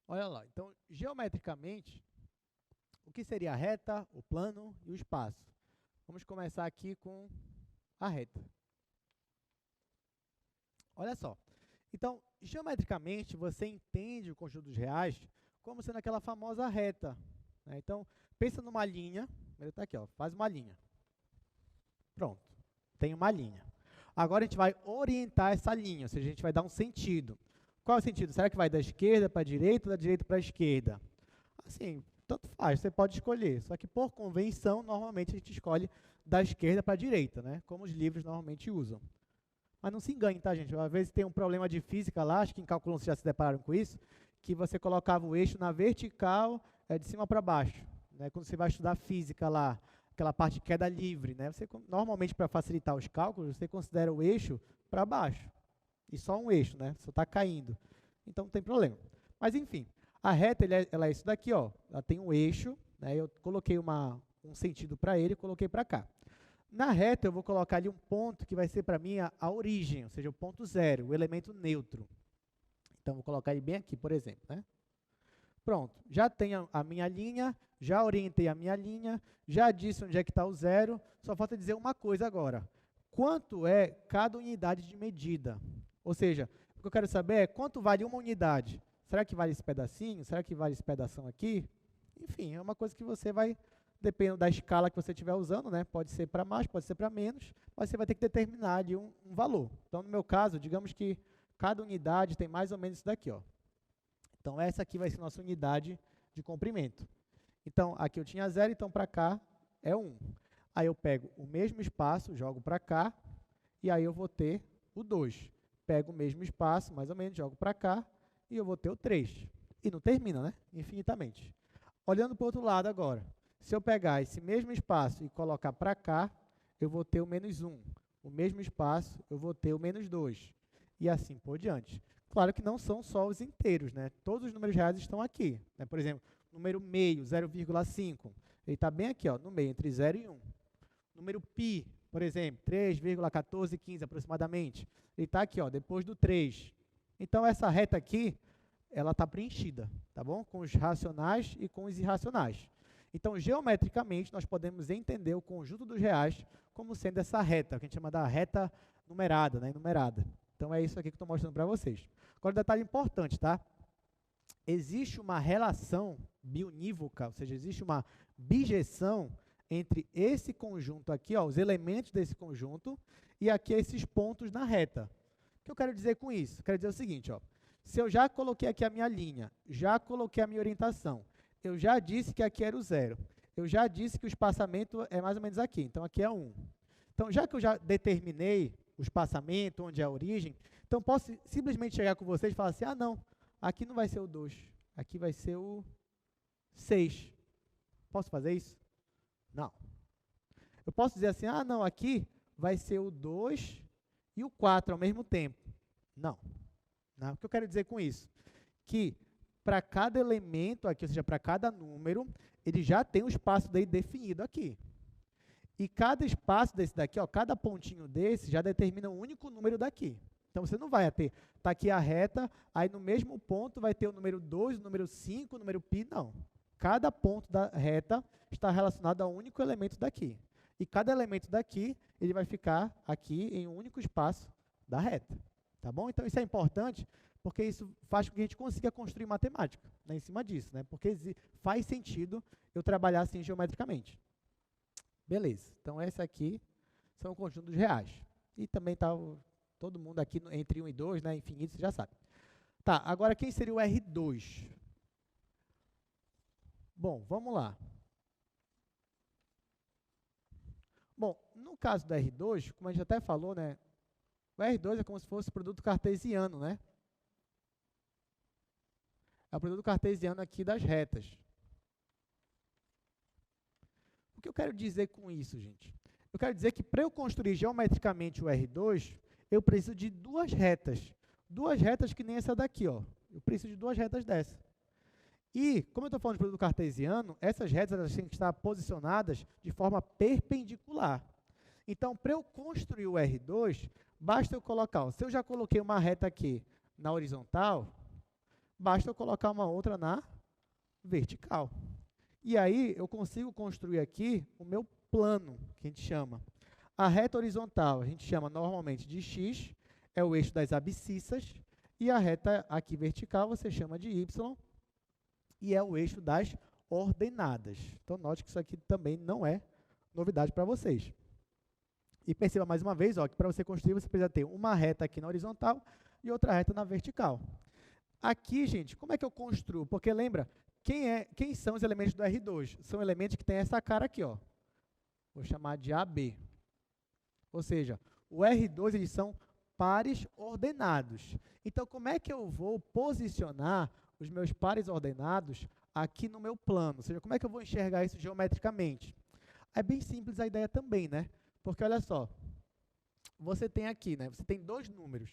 Olha lá, então, geometricamente, o que seria a reta, o plano e o espaço? Vamos começar aqui com a reta. Olha só. Então, geometricamente, você entende o conjunto dos reais como sendo aquela famosa reta, né? Então, pensa numa linha, ele está aqui, ó, faz uma linha. Pronto, tem uma linha. Agora a gente vai orientar essa linha, ou seja, a gente vai dar um sentido. Qual é o sentido? Será que vai da esquerda para a direita ou da direita para a esquerda? Assim, tanto faz, você pode escolher. Só que por convenção, normalmente a gente escolhe da esquerda para a direita, né? Como os livros normalmente usam. Mas não se engane, tá, gente? Às vezes tem um problema de física lá, acho que em cálculo vocês já se depararam com isso, que você colocava o eixo na vertical, de cima para baixo, né? Quando você vai estudar física lá, aquela parte de queda livre, né? Você, normalmente, para facilitar os cálculos, você considera o eixo para baixo. e só um eixo, né? Só está caindo. Então não tem problema. Mas enfim, a reta ela é isso daqui, ó. Ela tem um eixo, né? Eu coloquei um sentido para ele e coloquei para cá. Na reta eu vou colocar ali um ponto que vai ser para mim a origem, ou seja, o ponto zero, o elemento neutro. Então vou colocar ele bem aqui, por exemplo, né? Pronto, já tenho a minha linha, já orientei a minha linha, já disse onde é que está o zero, só falta dizer uma coisa agora. Quanto é cada unidade de medida? Ou seja, o que eu quero saber é quanto vale uma unidade. Será que vale esse pedacinho? Será que vale esse pedação aqui? Enfim, é uma coisa que você vai, dependendo da escala que você estiver usando, né? Pode ser para mais, pode ser para menos, mas você vai ter que determinar ali um valor. Então, no meu caso, digamos que cada unidade tem mais ou menos isso daqui, ó. Então, essa aqui vai ser nossa unidade de comprimento. Então, aqui eu tinha 0, então para cá é 1. Aí eu pego o mesmo espaço, jogo para cá, e aí eu vou ter o 2. Pego o mesmo espaço, mais ou menos, jogo para cá, e eu vou ter o 3. E não termina, né? Infinitamente. Olhando para o outro lado agora, se eu pegar esse mesmo espaço e colocar para cá, eu vou ter o menos 1. O mesmo espaço, eu vou ter o menos 2. E assim por diante. Claro que não são só os inteiros, né? Todos os números reais estão aqui, né? Por exemplo, número meio, 0,5, ele está bem aqui, ó, no meio, entre 0 e 1. Número π, por exemplo, 3,1415 aproximadamente, ele está aqui, ó, depois do 3. Então, essa reta aqui, ela está preenchida, tá bom? Com os racionais e com os irracionais. Então, geometricamente, nós podemos entender o conjunto dos reais como sendo essa reta, que a gente chama da reta numerada, né? Numerada. Então, é isso aqui que eu estou mostrando para vocês. Agora, um detalhe importante, tá? Existe uma relação biunívoca, ou seja, existe uma bijeção entre esse conjunto aqui, ó, os elementos desse conjunto, e aqui esses pontos na reta. O que eu quero dizer com isso? Quero dizer o seguinte, ó, se eu já coloquei aqui a minha linha, já coloquei a minha orientação, eu já disse que aqui era o 0, eu já disse que o espaçamento é mais ou menos aqui, então aqui é 1. Então, já que eu já determinei o espaçamento, onde é a origem, então posso simplesmente chegar com vocês e falar assim, ah, não, aqui não vai ser o 2, aqui vai ser o 6. Posso fazer isso? Não. Eu posso dizer assim, ah, não, aqui vai ser o 2 e o 4 ao mesmo tempo. Não. Não. O que eu quero dizer com isso? Que para cada elemento aqui, ou seja, para cada número, ele já tem um espaço dele definido aqui. E cada espaço desse daqui, ó, cada pontinho desse, já determina um único número daqui. Então, você não vai ter, tá aqui a reta, aí no mesmo ponto vai ter o número 2, o número 5, o número π, não. Cada ponto da reta está relacionado a um único elemento daqui. E cada elemento daqui, ele vai ficar aqui em um único espaço da reta. Tá bom? Então, isso é importante, porque isso faz com que a gente consiga construir matemática, né, em cima disso, né? Porque faz sentido eu trabalhar assim geometricamente. Beleza. Então, esse aqui são o conjunto dos reais. E também está todo mundo aqui entre 1 e 2, né, infinito, você já sabe. Tá, agora quem seria o R2? Bom, vamos lá. Bom, no caso do R2, como a gente até falou, né, o R2 é como se fosse o produto cartesiano, né? É o produto cartesiano aqui das retas. O que eu quero dizer com isso, gente? Eu quero dizer que para eu construir geometricamente o R2, eu preciso de duas retas. Duas retas que nem essa daqui, ó. Eu preciso de duas retas dessa. E, como eu estou falando de produto cartesiano, essas retas elas têm que estar posicionadas de forma perpendicular. Então, para eu construir o R2, basta eu colocar, ó, se eu já coloquei uma reta aqui na horizontal, basta eu colocar uma outra na vertical. E aí, eu consigo construir aqui o meu plano, que a gente chama. A reta horizontal, a gente chama normalmente de X, é o eixo das abscissas, e a reta aqui vertical, você chama de Y, e é o eixo das ordenadas. Então, note que isso aqui também não é novidade para vocês. E perceba mais uma vez, ó, que para você construir, você precisa ter uma reta aqui na horizontal e outra reta na vertical. Aqui, gente, como é que eu construo? Porque lembra, quem são os elementos do R2? São elementos que têm essa cara aqui, ó. Vou chamar de AB. Ou seja, o R2, eles são pares ordenados. Então, como é que eu vou posicionar os meus pares ordenados aqui no meu plano? Ou seja, como é que eu vou enxergar isso geometricamente? É bem simples a ideia também, né? Porque, olha só, você tem aqui, né? Você tem dois números.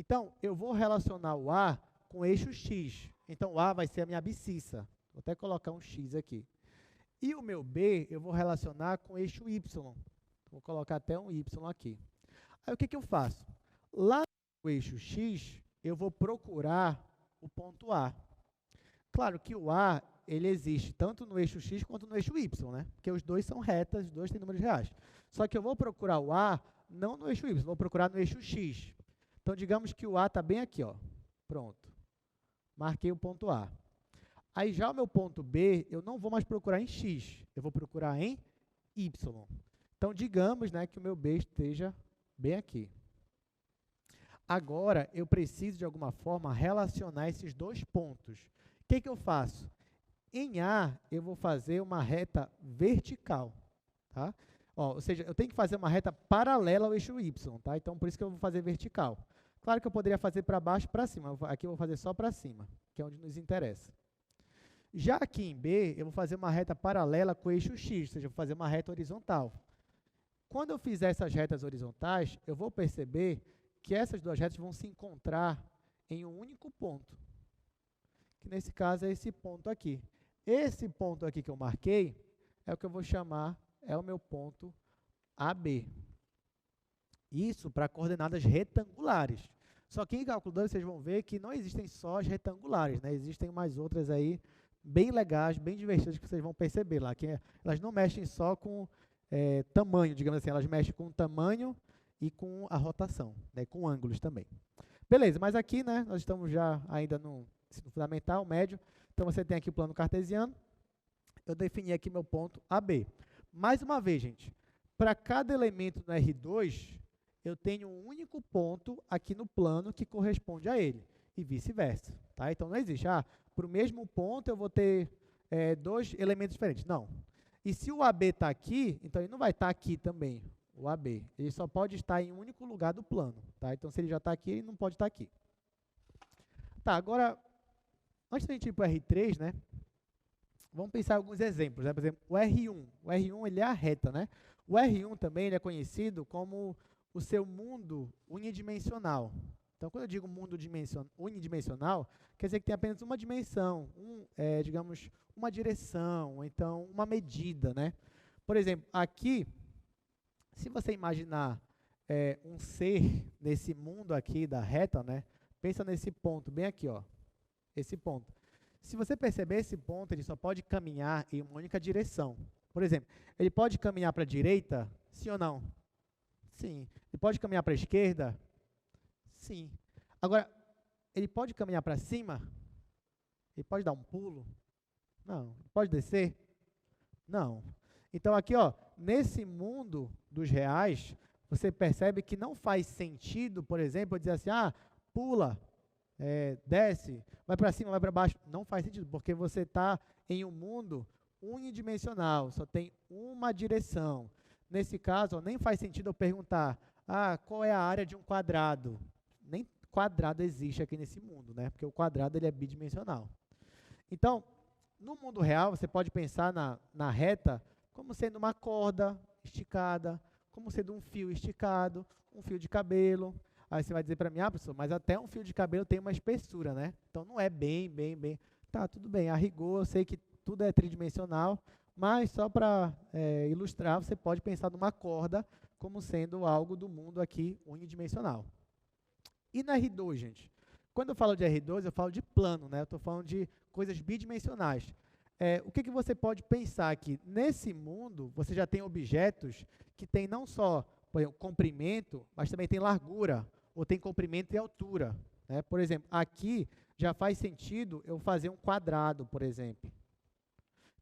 Então, eu vou relacionar o A com o eixo X. Então, o A vai ser a minha abscissa. Vou até colocar um X aqui. E o meu B, eu vou relacionar com o eixo Y. Vou colocar até um Y aqui. Aí, o que eu faço? Lá no eixo X, eu vou procurar o ponto A. Claro que o A, ele existe tanto no eixo X quanto no eixo Y, né? Porque os dois são retas, os dois têm números reais. Só que eu vou procurar o A não no eixo Y, vou procurar no eixo X. Então, digamos que o A está bem aqui, ó. Pronto. Marquei o ponto A. Aí, já o meu ponto B, eu não vou mais procurar em X, eu vou procurar em Y. Então, digamos, né, que o meu B esteja bem aqui. Agora, eu preciso, de alguma forma, relacionar esses dois pontos. O que eu faço? Em A, eu vou fazer uma reta vertical, tá? Ó, ou seja, eu tenho que fazer uma reta paralela ao eixo Y, tá? Então, por isso que eu vou fazer vertical. Claro que eu poderia fazer para baixo e para cima. Aqui eu vou fazer só para cima, que é onde nos interessa. Já aqui em B, eu vou fazer uma reta paralela com o eixo X, ou seja, eu vou fazer uma reta horizontal. Quando eu fizer essas retas horizontais, eu vou perceber que essas duas retas vão se encontrar em um único ponto, que nesse caso é esse ponto aqui. Esse ponto aqui que eu marquei é o que eu vou chamar, é o meu ponto AB. Isso para coordenadas retangulares. Só que em cálculo 2 vocês vão ver que não existem só as retangulares, né? Existem umas outras aí bem legais, bem divertidas que vocês vão perceber lá, que elas não mexem só com tamanho, digamos assim, elas mexem com o tamanho e com a rotação, né? Com ângulos também. Beleza, mas aqui, né, nós estamos já ainda no ensino fundamental, médio, então você tem aqui o plano cartesiano, eu defini aqui meu ponto AB. Mais uma vez, gente, para cada elemento no R2, eu tenho um único ponto aqui no plano que corresponde a ele, e vice-versa, tá? Então, não existe, para o mesmo ponto eu vou ter dois elementos diferentes, não. E se o AB está aqui, então ele não vai estar aqui também, o AB. Ele só pode estar em um único lugar do plano, tá? Então, se ele já está aqui, ele não pode estar aqui. Tá, agora, antes da gente ir para o R3, né? Vamos pensar em alguns exemplos, né? Por exemplo, o R1. O R1, ele é a reta, né? O R1 também ele é conhecido como o seu mundo unidimensional. Então, quando eu digo mundo unidimensional, quer dizer que tem apenas uma dimensão, digamos, uma direção, ou então uma medida, né? Por exemplo, aqui, se você imaginar um ser nesse mundo aqui da reta, né? Pensa nesse ponto, bem aqui, ó, esse ponto. Se você perceber, esse ponto ele só pode caminhar em uma única direção. Por exemplo, ele pode caminhar para a direita, sim ou não? Sim. Ele pode caminhar para a esquerda? Sim. Agora, ele pode caminhar para cima? Ele pode dar um pulo? Não. Pode descer? Não. Então, aqui, ó, nesse mundo dos reais, você percebe que não faz sentido, por exemplo, eu dizer assim, pula, desce, vai para cima, vai para baixo. Não faz sentido, porque você está em um mundo unidimensional, só tem uma direção. Nesse caso, ó, nem faz sentido eu perguntar, qual é a área de um quadrado? Nem quadrado existe aqui nesse mundo, né? Porque o quadrado ele é bidimensional. Então, no mundo real, você pode pensar na reta como sendo uma corda esticada, como sendo um fio esticado, um fio de cabelo. Aí você vai dizer para mim, professor, mas até um fio de cabelo tem uma espessura, né? Então, não é bem. Tá, tudo bem, a rigor, eu sei que tudo é tridimensional, mas só para ilustrar, você pode pensar numa corda como sendo algo do mundo aqui unidimensional. E no R2, gente? Quando eu falo de R2, eu falo de plano, né? Eu estou falando de coisas bidimensionais. O que você pode pensar aqui? Nesse mundo, você já tem objetos que têm não só, por exemplo, comprimento, mas também tem largura, ou tem comprimento e altura, né? Por exemplo, aqui já faz sentido eu fazer um quadrado, por exemplo.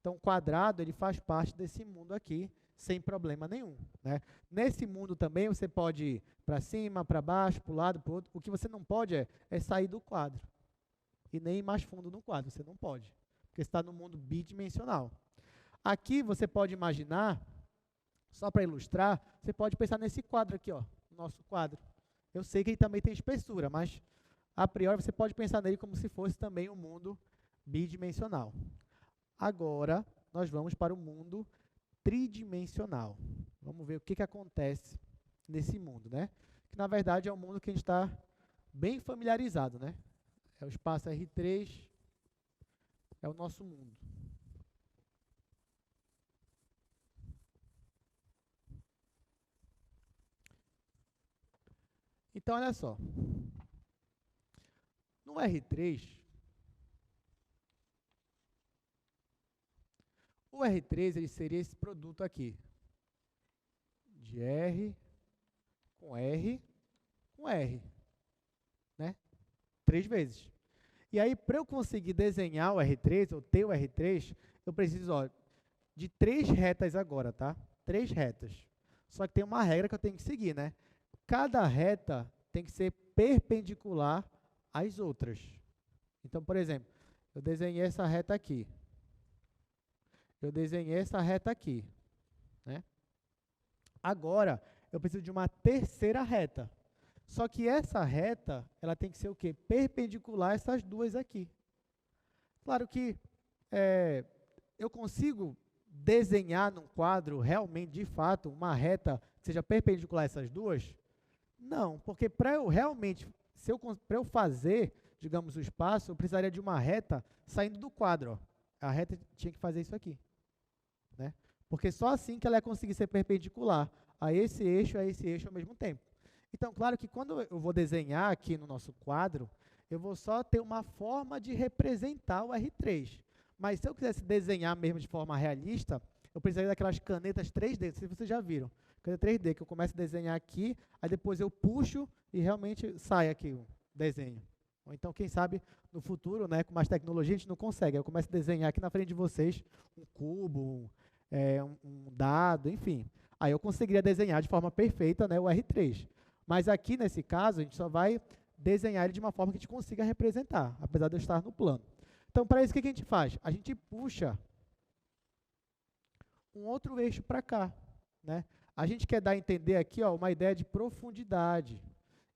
Então, o quadrado ele faz parte desse mundo aqui, sem problema nenhum, né? Nesse mundo também você pode ir para cima, para baixo, para o lado, para o outro. O que você não pode é sair do quadro. E nem ir mais fundo no quadro, você não pode. Porque você está no mundo bidimensional. Aqui você pode imaginar, só para ilustrar, você pode pensar nesse quadro aqui, ó, nosso quadro. Eu sei que ele também tem espessura, mas a priori você pode pensar nele como se fosse também um mundo bidimensional. Agora, nós vamos para o mundo tridimensional. Vamos ver o que acontece nesse mundo, né? Que, na verdade, é um mundo que a gente está bem familiarizado, né? É o espaço R3, é o nosso mundo. Então, olha só. No R3, o R3 ele seria esse produto aqui. De R com R com R. Né? 3 vezes. E aí, para eu conseguir desenhar o R3, ou ter o R3, eu preciso de 3 retas agora, tá? 3 retas. Só que tem uma regra que eu tenho que seguir, né? Cada reta tem que ser perpendicular às outras. Então, por exemplo, eu desenhei essa reta aqui. Eu desenhei essa reta aqui. Né? Agora, eu preciso de uma terceira reta. Só que essa reta, ela tem que ser o quê? Perpendicular a essas duas aqui. Claro que eu consigo desenhar num quadro, realmente, de fato, uma reta que seja perpendicular a essas duas? Não, porque para eu realmente, para eu fazer, digamos, o espaço, eu precisaria de uma reta saindo do quadro. Ó. A reta tinha que fazer isso aqui. Né? Porque só assim que ela ia conseguir ser perpendicular a esse eixo ao mesmo tempo. Então, claro que quando eu vou desenhar aqui no nosso quadro, eu vou só ter uma forma de representar o R3. Mas se eu quisesse desenhar mesmo de forma realista, eu precisaria daquelas canetas 3D, não sei se vocês já viram. Caneta 3D, que eu começo a desenhar aqui, aí depois eu puxo e realmente sai aqui o desenho. Ou então, quem sabe, no futuro, né, com mais tecnologia, a gente não consegue. Eu começo a desenhar aqui na frente de vocês um cubo, um dado, enfim. Aí eu conseguiria desenhar de forma perfeita, né, o R3. Mas aqui, nesse caso, a gente só vai desenhar ele de uma forma que a gente consiga representar, apesar de eu estar no plano. Então, para isso, o que a gente faz? A gente puxa um outro eixo para cá. Né? A gente quer dar a entender aqui uma ideia de profundidade.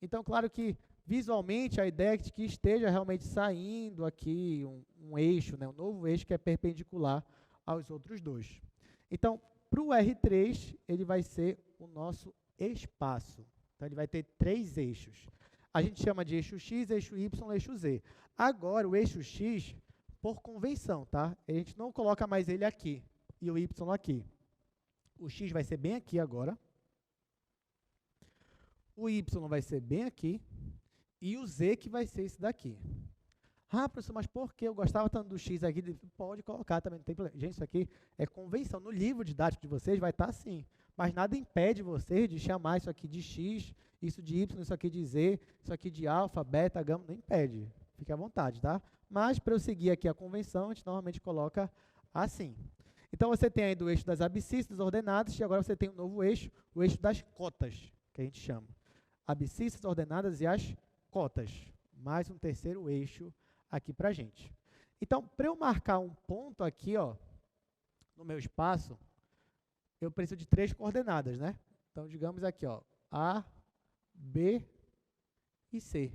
Então, claro que, visualmente, a ideia é que esteja realmente saindo aqui um eixo, né? Um novo eixo que é perpendicular aos outros dois. Então, para o R3, ele vai ser o nosso espaço. Então, ele vai ter 3 eixos. A gente chama de eixo X, eixo Y, eixo Z. Agora, o eixo X, por convenção, tá? A gente não coloca mais ele aqui e o Y aqui. O X vai ser bem aqui agora. O Y vai ser bem aqui. E o Z que vai ser esse daqui. Ah, professor, mas por que eu gostava tanto do X aqui? Pode colocar também, não tem problema. Gente, isso aqui é convenção. No livro didático de vocês vai estar assim. Mas nada impede vocês de chamar isso aqui de X, isso de Y, isso aqui de Z, isso aqui de alfa, beta, gama, não impede. Fique à vontade, tá? Mas, para eu seguir aqui a convenção, a gente normalmente coloca assim. Então, você tem aí do eixo das abscissas, das ordenadas, e agora você tem um novo eixo, o eixo das cotas, que a gente chama. Abscissas, ordenadas e as cotas. Mais um terceiro eixo aqui para a gente. Então, para eu marcar um ponto aqui, no meu espaço, eu preciso de 3 coordenadas, né? Então, digamos aqui, A, B e C.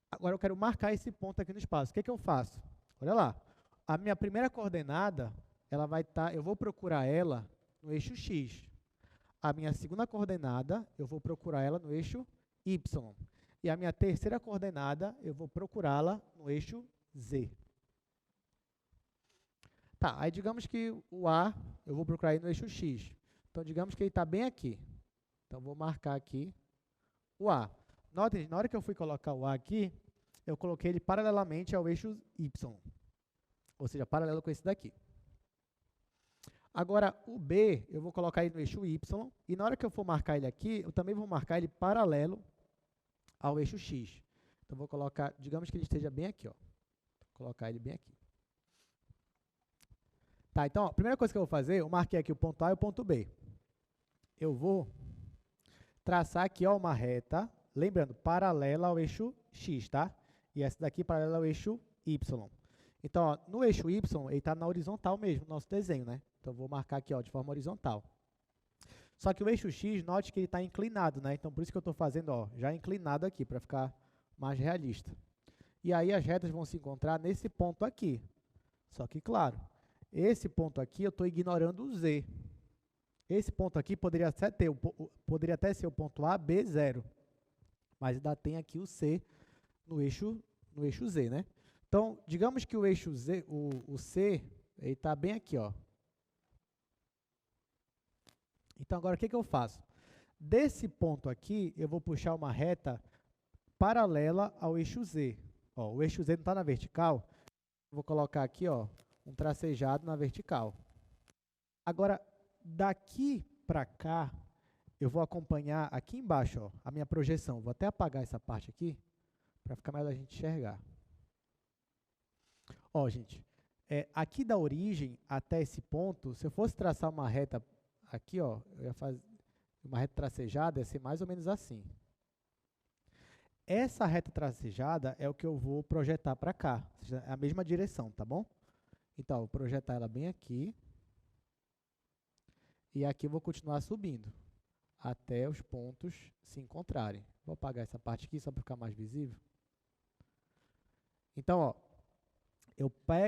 Agora, eu quero marcar esse ponto aqui no espaço. O que eu faço? Olha lá. A minha primeira coordenada, ela vai estar, eu vou procurar ela no eixo X. A minha segunda coordenada, eu vou procurar ela no eixo Y. E a minha terceira coordenada, eu vou procurá-la no eixo Z. Tá, aí digamos que o A, eu vou procurar ele no eixo X. Então, digamos que ele está bem aqui. Então, vou marcar aqui o A. Notem, na hora que eu fui colocar o A aqui, eu coloquei ele paralelamente ao eixo Y. Ou seja, paralelo com esse daqui. Agora, o B, eu vou colocar ele no eixo Y. E na hora que eu for marcar ele aqui, eu também vou marcar ele paralelo ao eixo X. Então, vou colocar, digamos que ele esteja bem aqui. Vou colocar ele bem aqui. Tá, então, a primeira coisa que eu vou fazer, eu marquei aqui o ponto A e o ponto B. Eu vou traçar aqui uma reta, lembrando, paralela ao eixo X, tá? E essa daqui paralela ao eixo Y. Então, no eixo Y, ele está na horizontal mesmo, no nosso desenho, né? Então, eu vou marcar aqui, de forma horizontal. Só que o eixo X, note que ele está inclinado, né? Então, por isso que eu estou fazendo, já inclinado aqui, para ficar mais realista. E aí, as retas vão se encontrar nesse ponto aqui. Só que, claro, esse ponto aqui, eu estou ignorando o Z. Esse ponto aqui poderia até ser o ponto A, B, 0. mas ainda tem aqui o C no eixo Z, né? Então, digamos que o eixo Z, o C, ele está bem aqui, ó. Então, agora o que eu faço? Desse ponto aqui, eu vou puxar uma reta paralela ao eixo Z. Ó, o eixo Z não está na vertical, vou colocar aqui, ó, um tracejado na vertical. Agora, daqui para cá, eu vou acompanhar aqui embaixo, ó, a minha projeção. Vou até apagar essa parte aqui, para ficar melhor a gente enxergar. Ó, gente, aqui da origem até esse ponto, se eu fosse traçar uma reta aqui, ó, eu ia fazer uma reta tracejada, ia ser mais ou menos assim. Essa reta tracejada é o que eu vou projetar para cá, ou seja, é a mesma direção, tá bom? Então, eu vou projetar ela bem aqui. E aqui eu vou continuar subindo, até os pontos se encontrarem. Vou apagar essa parte aqui, só para ficar mais visível. Então, ó,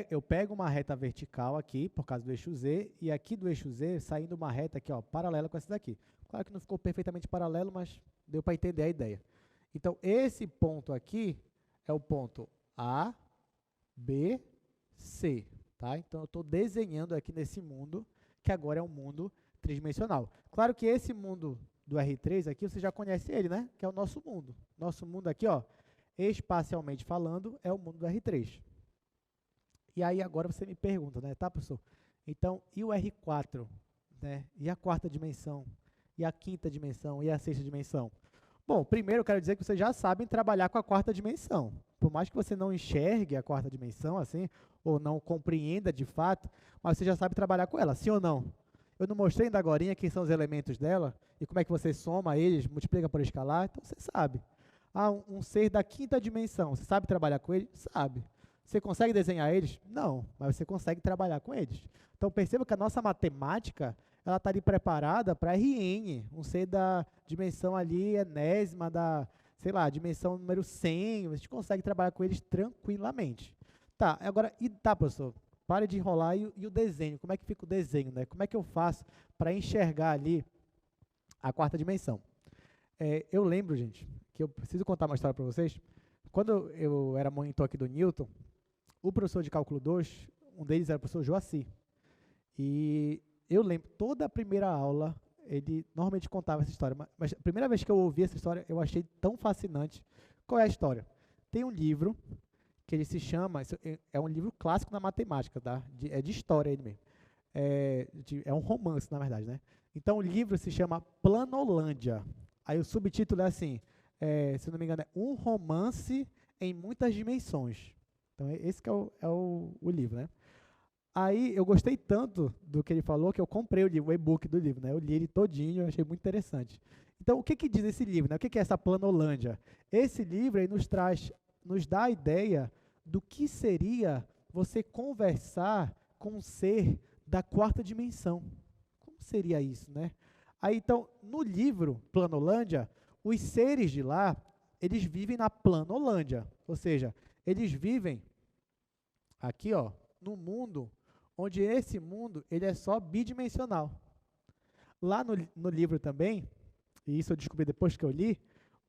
eu pego uma reta vertical aqui, por causa do eixo Z, e aqui do eixo Z, saindo uma reta aqui, ó, paralela com essa daqui. Claro que não ficou perfeitamente paralelo, mas deu para entender a ideia. Então, esse ponto aqui é o ponto A, B, C, tá? Então, eu estou desenhando aqui nesse mundo, que agora é um mundo tridimensional. Claro que esse mundo do R3 aqui, você já conhece ele, né? Que é o nosso mundo. Nosso mundo aqui, ó, espacialmente falando, é o mundo do R3. E aí, agora você me pergunta, né? Tá, professor? Então, e o R4? Né? E a quarta dimensão? E a quinta dimensão? E a sexta dimensão? Bom, primeiro eu quero dizer que vocês já sabem trabalhar com a quarta dimensão. Por mais que você não enxergue a quarta dimensão, assim, ou não compreenda de fato, mas você já sabe trabalhar com ela, sim ou não? Eu não mostrei ainda agorinha quem são os elementos dela e como é que você soma eles, multiplica por escalar, então você sabe. Ah, um ser da quinta dimensão, você sabe trabalhar com ele? Sabe. Você consegue desenhar eles? Não, mas você consegue trabalhar com eles. Então perceba que a nossa matemática, ela está ali preparada para RN, um ser da dimensão ali enésima, da, sei lá, dimensão número 100, a gente consegue trabalhar com eles tranquilamente. Tá, agora, professor, pare de enrolar e o desenho, como é que fica o desenho, né? Como é que eu faço para enxergar ali a quarta dimensão? Eu lembro, gente, que eu preciso contar uma história para vocês. Quando eu era monitor aqui do Newton, o professor de cálculo 2, um deles era o professor Joaci. E eu lembro, toda a primeira aula, ele normalmente contava essa história, mas a primeira vez que eu ouvi essa história, eu achei tão fascinante. Qual é a história? Tem um livro que ele se chama, é um livro clássico na matemática, tá? É de história ele mesmo. É um romance, na verdade, né? Então o livro se chama Planolândia. Aí o subtítulo é assim, se não me engano, é Um Romance em Muitas Dimensões. Então esse que é o livro, né? Aí eu gostei tanto do que ele falou que eu comprei o livro, o e-book do livro, né? Eu li ele todinho, eu achei muito interessante. Então o que diz esse livro, né? O que é essa Planolândia? Esse livro aí nos dá a ideia do que seria você conversar com um ser da quarta dimensão. Como seria isso, né? Aí então, no livro Planolândia, os seres de lá, eles vivem na Planolândia, ou seja, eles vivem aqui, ó, no mundo onde esse mundo ele é só bidimensional. Lá no livro também, e isso eu descobri depois que eu li,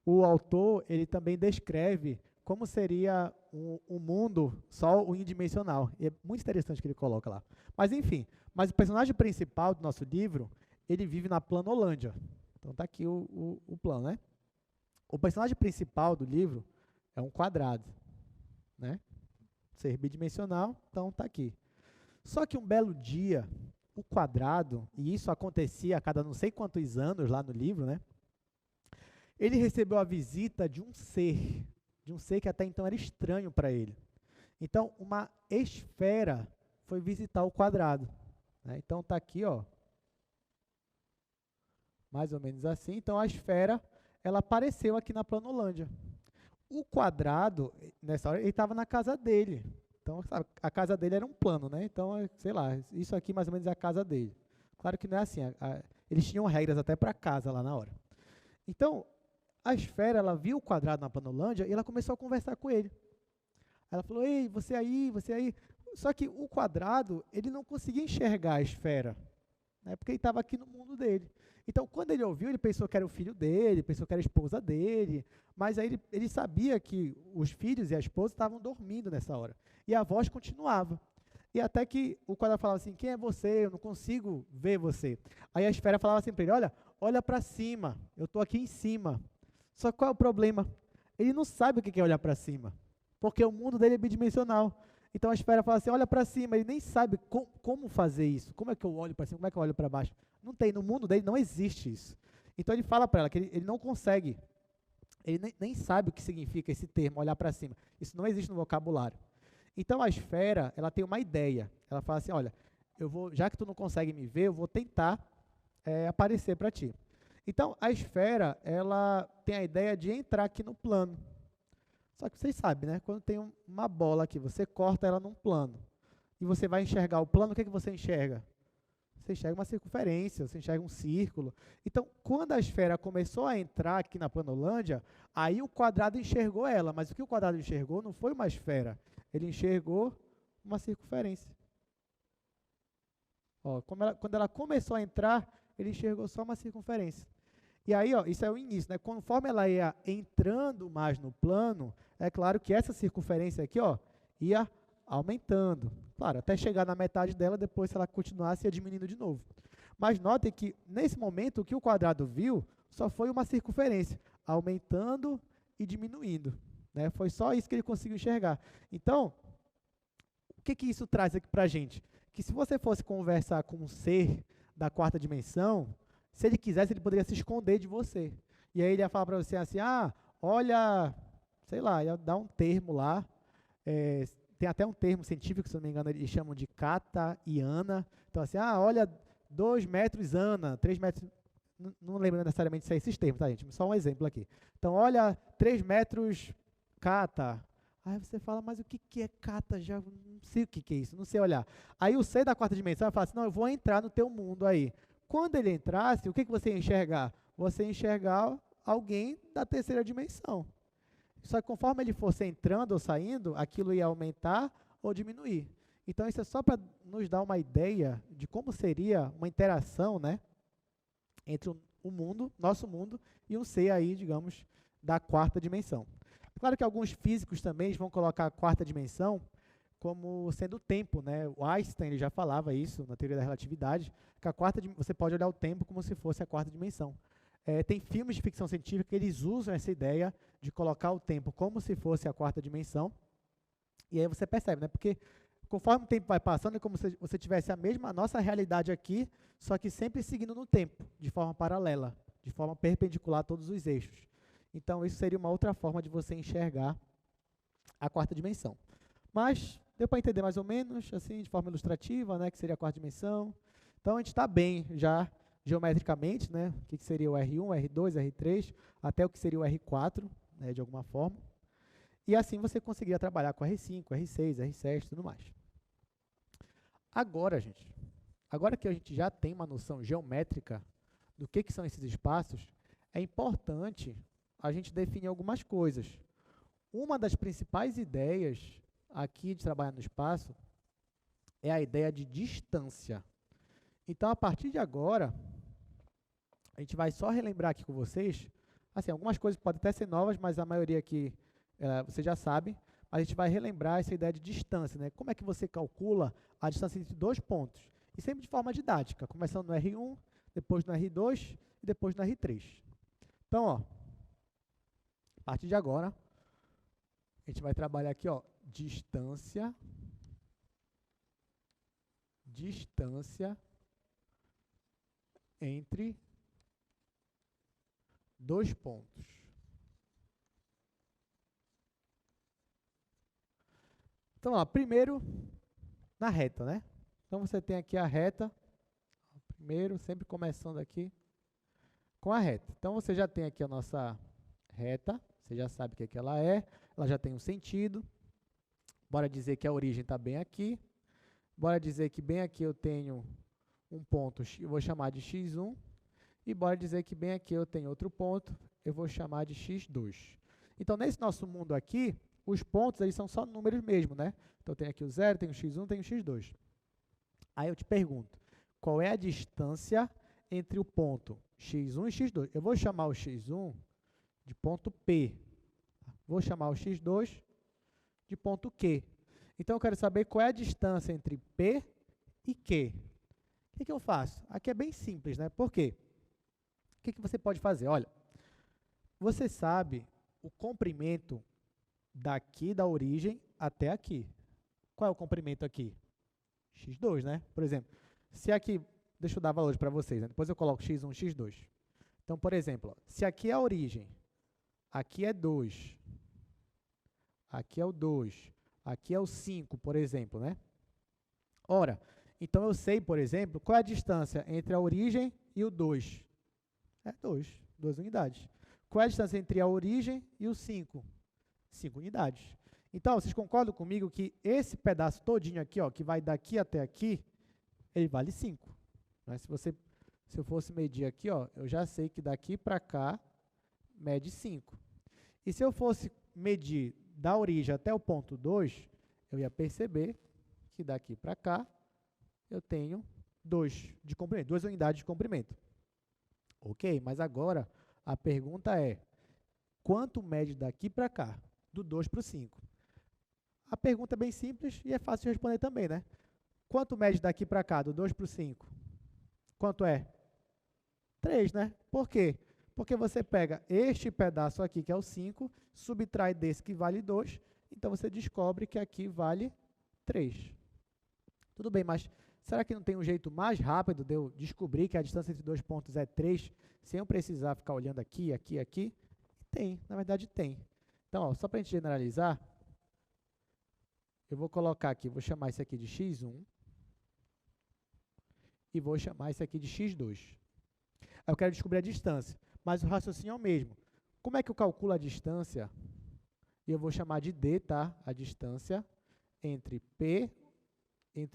o autor ele também descreve como seria um mundo só unidimensional. E é muito interessante o que ele coloca lá. Mas enfim, o personagem principal do nosso livro, ele vive na Planolândia. Então está aqui o plano, né? O personagem principal do livro é um quadrado, né? Ser bidimensional, então está aqui. Só que um belo dia, o quadrado, e isso acontecia a cada não sei quantos anos lá no livro, né? Ele recebeu a visita de um ser que até então era estranho para ele. Então, uma esfera foi visitar o quadrado, né? Então está aqui, ó, mais ou menos assim. Então a esfera, ela apareceu aqui na Planolândia. O quadrado, nessa hora, ele estava na casa dele. Então, sabe, a casa dele era um plano, né? Então, sei lá, isso aqui mais ou menos é a casa dele. Claro que não é assim, eles tinham regras até para casa lá na hora. Então, a esfera, ela viu o quadrado na Planolândia e ela começou a conversar com ele. Ela falou, ei, você aí, você aí. Só que o quadrado, ele não conseguia enxergar a esfera, né? Porque ele estava aqui no mundo dele. Então, quando ele ouviu, ele pensou que era o filho dele, pensou que era a esposa dele, mas aí ele sabia que os filhos e a esposa estavam dormindo nessa hora. E a voz continuava. E até que o quadrado falava assim, quem é você? Eu não consigo ver você. Aí a esfera falava assim para ele, olha para cima, eu estou aqui em cima. Só que qual é o problema? Ele não sabe o que é olhar para cima, porque o mundo dele é bidimensional. Então a esfera fala assim, olha para cima, ele nem sabe como fazer isso. Como é que eu olho para cima, como é que eu olho para baixo? Não tem, no mundo dele não existe isso. Então ele fala para ela que ele não consegue, ele nem sabe o que significa esse termo, olhar para cima. Isso não existe no vocabulário. Então a esfera, ela tem uma ideia. Ela fala assim, olha, já que tu não consegue me ver, eu vou tentar aparecer para ti. Então a esfera, ela tem a ideia de entrar aqui no plano. Só que vocês sabem, né? Quando tem uma bola aqui, você corta ela num plano. E você vai enxergar o plano, o que você enxerga? Você enxerga uma circunferência, você enxerga um círculo. Então, quando a esfera começou a entrar aqui na Planolândia, aí o quadrado enxergou ela. Mas o que o quadrado enxergou não foi uma esfera. Ele enxergou uma circunferência. Ó, quando ela começou a entrar, ele enxergou só uma circunferência. E aí, isso é o início, né? Conforme ela ia entrando mais no plano, é claro que essa circunferência aqui, ia aumentando. Claro, até chegar na metade dela, depois se ela continuasse, ia diminuindo de novo. Mas notem que, nesse momento, o que o quadrado viu só foi uma circunferência, aumentando e diminuindo. Né? Foi só isso que ele conseguiu enxergar. Então, o que isso traz aqui para a gente? Que se você fosse conversar com um ser da quarta dimensão, se ele quisesse, ele poderia se esconder de você. E aí ele ia falar para você assim, olha, sei lá, ia dar um termo lá, tem até um termo científico, se não me engano, eles chamam de cata e ana. Então assim, olha, 2 metros ana, 3 metros, não lembro necessariamente se é esses termos, tá gente? Só um exemplo aqui. Então, olha, 3 metros cata. Aí você fala, mas o que é cata? Já não sei o que é isso, não sei olhar. Aí o ser da quarta dimensão vai falar assim, não, eu vou entrar no teu mundo aí. Quando ele entrasse, o que você ia enxergar? Você ia enxergar alguém da terceira dimensão. Só que conforme ele fosse entrando ou saindo, aquilo ia aumentar ou diminuir. Então, isso é só para nos dar uma ideia de como seria uma interação, né, entre o mundo, nosso mundo, e um ser aí, digamos, da quarta dimensão. Claro que alguns físicos também vão colocar a quarta dimensão como sendo o tempo, né? O Einstein ele já falava isso na teoria da relatividade, que você pode olhar o tempo como se fosse a quarta dimensão. Tem filmes de ficção científica que eles usam essa ideia de colocar o tempo como se fosse a quarta dimensão, e aí você percebe, né? Porque conforme o tempo vai passando, é como se você tivesse a nossa realidade aqui, só que sempre seguindo no tempo, de forma paralela, de forma perpendicular a todos os eixos. Então, isso seria uma outra forma de você enxergar a quarta dimensão. Mas deu para entender mais ou menos, assim, de forma ilustrativa, né, que seria a quarta dimensão. Então, a gente está bem já geometricamente, né, o que seria o R1, R2, R3, até o que seria o R4, né, de alguma forma. E assim você conseguiria trabalhar com R5, R6, R7 e tudo mais. Agora, gente, agora que a gente já tem uma noção geométrica do que são esses espaços, é importante a gente definir algumas coisas. Uma das principais ideias aqui de trabalhar no espaço é a ideia de distância. Então, a partir de agora, a gente vai só relembrar aqui com vocês, assim, algumas coisas podem até ser novas, mas a maioria aqui você já sabe, mas a gente vai relembrar essa ideia de distância, né? Como é que você calcula a distância entre 2 pontos? E sempre de forma didática, começando no R1, depois no R2 e depois no R3. Então, a partir de agora, a gente vai trabalhar aqui, distância entre 2 pontos. Então, primeiro, na reta, né? Então, você tem aqui a reta, primeiro, sempre começando aqui com a reta. Então, você já tem aqui a nossa reta, você já sabe o que ela já tem um sentido. Bora dizer que a origem está bem aqui. Bora dizer que bem aqui eu tenho um ponto, eu vou chamar de x1. E bora dizer que bem aqui eu tenho outro ponto, eu vou chamar de x2. Então, nesse nosso mundo aqui, os pontos eles são só números mesmo, né? Então, tem aqui o 0, tem o x1, tem o x2. Aí eu te pergunto, qual é a distância entre o ponto x1 e x2. Eu vou chamar o x1 de ponto P. Vou chamar o x2 de ponto Q. Então, eu quero saber qual é a distância entre P e Q. O que eu faço? Aqui é bem simples, né? Por quê? O que você pode fazer? Olha, você sabe o comprimento daqui da origem até aqui. Qual é o comprimento aqui? x2, né? Por exemplo, se aqui, deixa eu dar valores para vocês, né? Depois eu coloco x1, x2. Então, por exemplo, ó, se aqui é a origem, aqui é 2, aqui é o 2, aqui é o 5, por exemplo, né? Ora, então eu sei, por exemplo, qual é a distância entre a origem e o 2? É 2 unidades. Qual é a distância entre a origem e o 5? 5 unidades. Então, vocês concordam comigo que esse pedaço todinho aqui, ó, que vai daqui até aqui, ele vale 5. Né? Se eu fosse medir aqui, ó, eu já sei que daqui para cá mede 5. E se eu fosse medir da origem até o ponto 2, eu ia perceber que daqui para cá eu tenho 2 de comprimento, 2 unidades de comprimento. Ok, mas agora a pergunta é, quanto mede daqui para cá? Do 2 para o 5. A pergunta é bem simples e é fácil de responder também, né? Quanto mede daqui para cá, do 2 para o 5? Quanto é? 3, né? Por quê? Porque você pega este pedaço aqui, que é o 5, subtrai desse que vale 2, então você descobre que aqui vale 3. Tudo bem, mas será que não tem um jeito mais rápido de eu descobrir que a distância entre dois pontos é 3, sem eu precisar ficar olhando aqui, aqui, aqui? Tem, na verdade tem. Então, ó, só para a gente generalizar, eu vou colocar aqui, vou chamar isso aqui de x1 e vou chamar isso aqui de x2. Aí eu quero descobrir a distância, mas o raciocínio é o mesmo. Como é que eu calculo a distância? E eu vou chamar de d, tá? A distância entre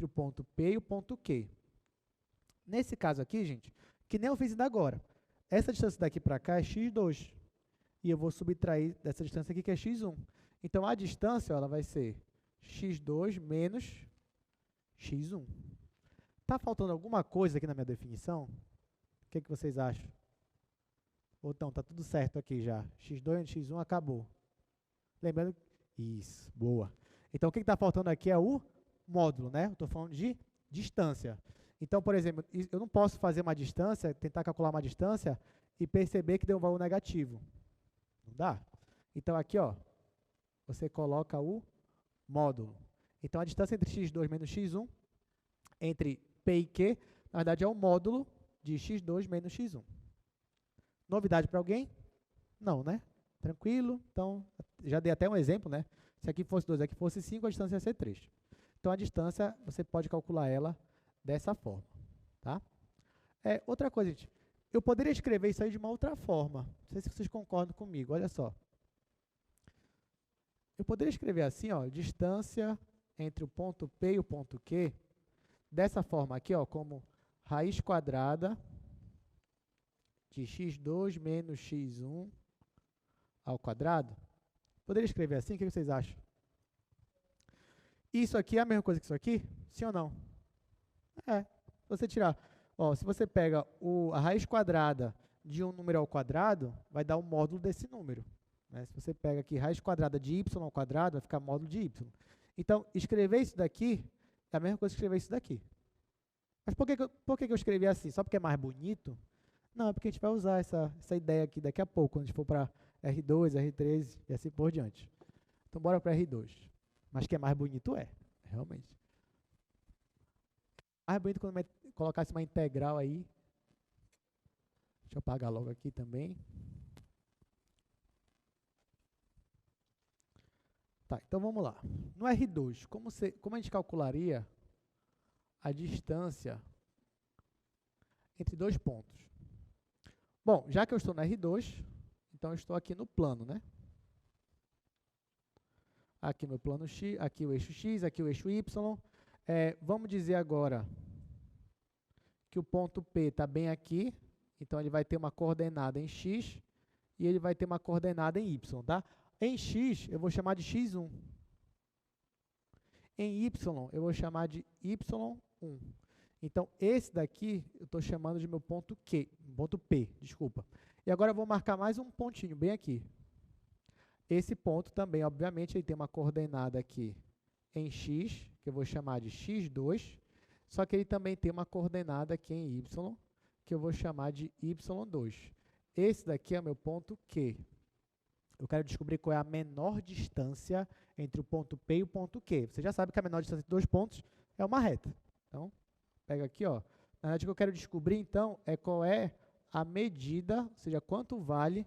o ponto P e o ponto Q. Nesse caso aqui, gente, que nem eu fiz ainda agora, essa distância daqui para cá é x2. E eu vou subtrair dessa distância aqui, que é x1. Então, a distância, ó, ela vai ser x2 menos x1. Está faltando alguma coisa aqui na minha definição? O que vocês acham? Ou então, está tudo certo aqui já. x2 menos x1 acabou. Lembrando, isso, boa. Então, o que está faltando aqui é o módulo, né? Eu estou falando de distância. Então, por exemplo, eu não posso fazer uma distância, tentar calcular uma distância e perceber que deu um valor negativo. Não dá? Então, aqui, ó, você coloca o módulo. Então, a distância entre x2 menos x1, entre P e Q, na verdade, é o módulo de x2 menos x1. Novidade para alguém? Não, né? Tranquilo? Então, já dei até um exemplo, né? Se aqui fosse 2, aqui fosse 5, a distância ia ser 3. Então, a distância, você pode calcular ela dessa forma, tá? Outra coisa, gente, eu poderia escrever isso aí de uma outra forma. Não sei se vocês concordam comigo, olha só. Eu poderia escrever assim, ó, distância entre o ponto P e o ponto Q, dessa forma aqui, ó, como raiz quadrada de x2 menos x1 ao quadrado. Poderia escrever assim? O que vocês acham? Isso aqui é a mesma coisa que isso aqui? Sim ou não? É. Se você tirar, ó, se você pega a raiz quadrada de um número ao quadrado, vai dar o módulo desse número. Né? Se você pega aqui raiz quadrada de y ao quadrado, vai ficar módulo de y. Então, escrever isso daqui é a mesma coisa que escrever isso daqui. Mas por que eu escrevi assim? Só porque é mais bonito? Não, é porque a gente vai usar essa ideia aqui daqui a pouco, quando a gente for para R2, R3 e assim por diante. Então, bora para R2. Mas que é mais bonito realmente. Mais bonito quando colocasse uma integral aí. Deixa eu apagar logo aqui também. Tá, então vamos lá. No R2, como a gente calcularia a distância entre dois pontos? Bom, já que eu estou no R2, então eu estou aqui no plano, né? Aqui meu plano X, aqui o eixo X, aqui o eixo Y. Vamos dizer agora que o ponto P está bem aqui, então ele vai ter uma coordenada em X e ele vai ter uma coordenada em Y, tá? Em X, eu vou chamar de X1. Em Y, eu vou chamar de Y1. Então, esse daqui eu estou chamando de meu ponto Q, ponto P, desculpa. E agora eu vou marcar mais um pontinho bem aqui. Esse ponto também, obviamente, ele tem uma coordenada aqui em x, que eu vou chamar de x2, só que ele também tem uma coordenada aqui em y, que eu vou chamar de y2. Esse daqui é meu ponto Q. Eu quero descobrir qual é a menor distância entre o ponto P e o ponto Q. Você já sabe que a menor distância entre dois pontos é uma reta. Então, pega aqui, ó. Na verdade, o que eu quero descobrir, então, é qual é a medida, ou seja, quanto vale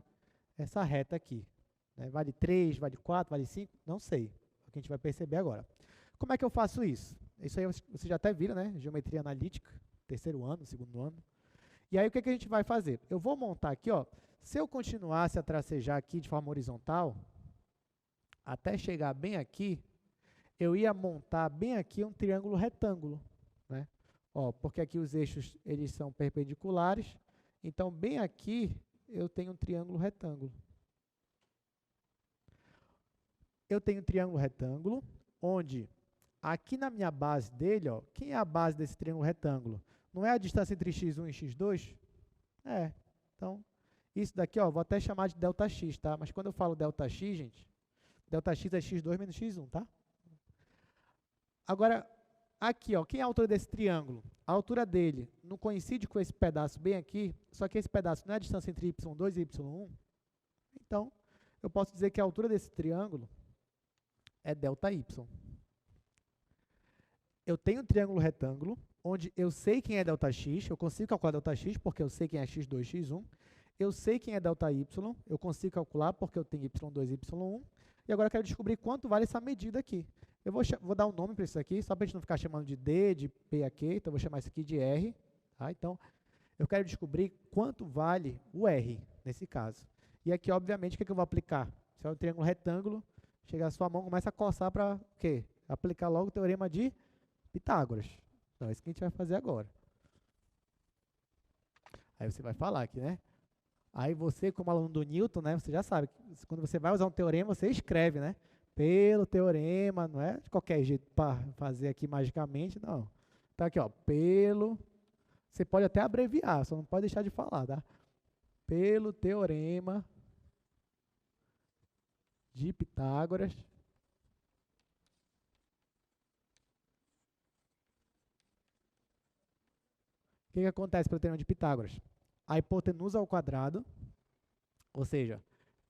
essa reta aqui. Né? Vale 3, vale 4, vale 5? Não sei. É o que a gente vai perceber agora. Como é que eu faço isso? Isso aí vocês já até viram, né? Geometria analítica, terceiro ano, segundo ano. E aí, o que a gente vai fazer? Eu vou montar aqui, ó. Se eu continuasse a tracejar aqui de forma horizontal, até chegar bem aqui, eu ia montar bem aqui um triângulo retângulo, né? Ó, porque aqui os eixos eles são perpendiculares, então bem aqui eu tenho um triângulo retângulo. Eu tenho um triângulo retângulo, onde aqui na minha base dele, ó, quem é a base desse triângulo retângulo? Não é a distância entre x1 e x2? É. Então, isso daqui, ó, vou até chamar de ΔX, tá? Mas quando eu falo ΔX, gente, ΔX é x2 menos x1, tá? Agora, aqui, ó, quem é a altura desse triângulo? A altura dele não coincide com esse pedaço bem aqui, só que esse pedaço não é a distância entre y2 e y1. Então, eu posso dizer que a altura desse triângulo é ΔY. Eu tenho um triângulo retângulo, onde eu sei quem é ΔX, eu consigo calcular ΔX porque eu sei quem é x2, x1. Eu sei quem é ΔY, eu consigo calcular porque eu tenho y2 e y1. E agora eu quero descobrir quanto vale essa medida aqui. Eu vou dar um nome para isso aqui, só para a gente não ficar chamando de D, de P aqui, então eu vou chamar isso aqui de R. Tá? Então, eu quero descobrir quanto vale o R, nesse caso. E aqui, obviamente, o que eu vou aplicar? Se é um triângulo retângulo, chega a sua mão, começa a coçar para o quê? Aplicar logo o teorema de Pitágoras. Então, é isso que a gente vai fazer agora. Aí você vai falar aqui, né? Aí você, como aluno do Newton, né, você já sabe, que quando você vai usar um teorema, você escreve, né? Pelo teorema, não é de qualquer jeito para fazer aqui magicamente, não. Tá aqui, ó, pelo, você pode até abreviar, só não pode deixar de falar, tá? Pelo teorema de Pitágoras, o que acontece pelo teorema de Pitágoras? A hipotenusa ao quadrado, ou seja,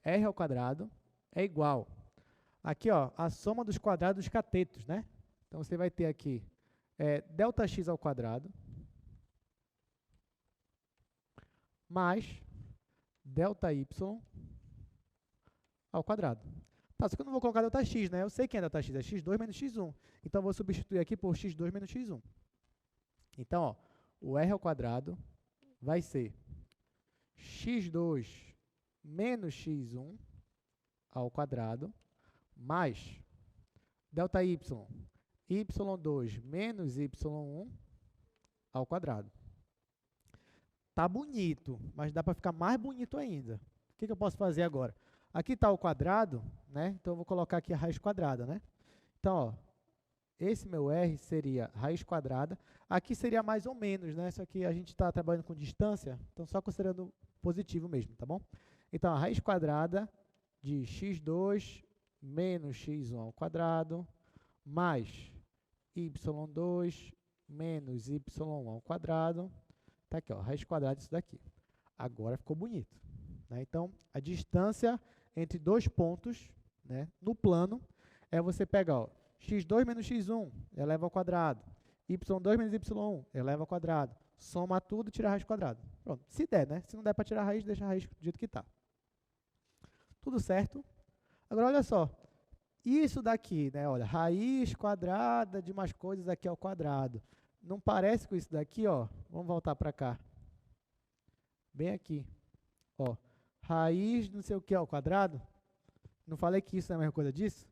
r ao quadrado é igual. Aqui, ó, a soma dos quadrados dos catetos, né? Então, você vai ter aqui ΔX ao quadrado mais ΔY ao quadrado. Tá, só que eu não vou colocar ΔX, né? Eu sei quem é ΔX, é x2 menos x1. Então, eu vou substituir aqui por x2 menos x1. Então, ó, o r ao quadrado vai ser x2 menos x1 ao quadrado mais ΔY, y2 menos y1 ao quadrado. Tá bonito, mas dá para ficar mais bonito ainda. O que eu posso fazer agora? Aqui está o quadrado, né? Então eu vou colocar aqui a raiz quadrada, né? Então, ó, esse meu r seria raiz quadrada. Aqui seria mais ou menos, né? Só que a gente está trabalhando com distância, então só considerando positivo mesmo, tá bom? Então, a raiz quadrada de x2 menos x1 ao quadrado mais y2 menos y1 ao quadrado. Tá aqui, ó, raiz quadrada disso daqui. Agora ficou bonito, né? Então, a distância entre dois pontos, né, no plano é você pegar, ó, x2 menos x1 eleva ao quadrado, y2 menos y1 eleva ao quadrado, soma tudo e tira a raiz quadrada. Pronto, se der, né? Se não der para tirar a raiz, deixa a raiz do jeito que está. Tudo certo? Agora, olha só. Isso daqui, né? Olha, raiz quadrada de umas coisas aqui ao quadrado. Não parece com isso daqui, ó? Vamos voltar para cá. Bem aqui. Ó, raiz não sei o que ao quadrado. Não falei que isso é a mesma coisa disso?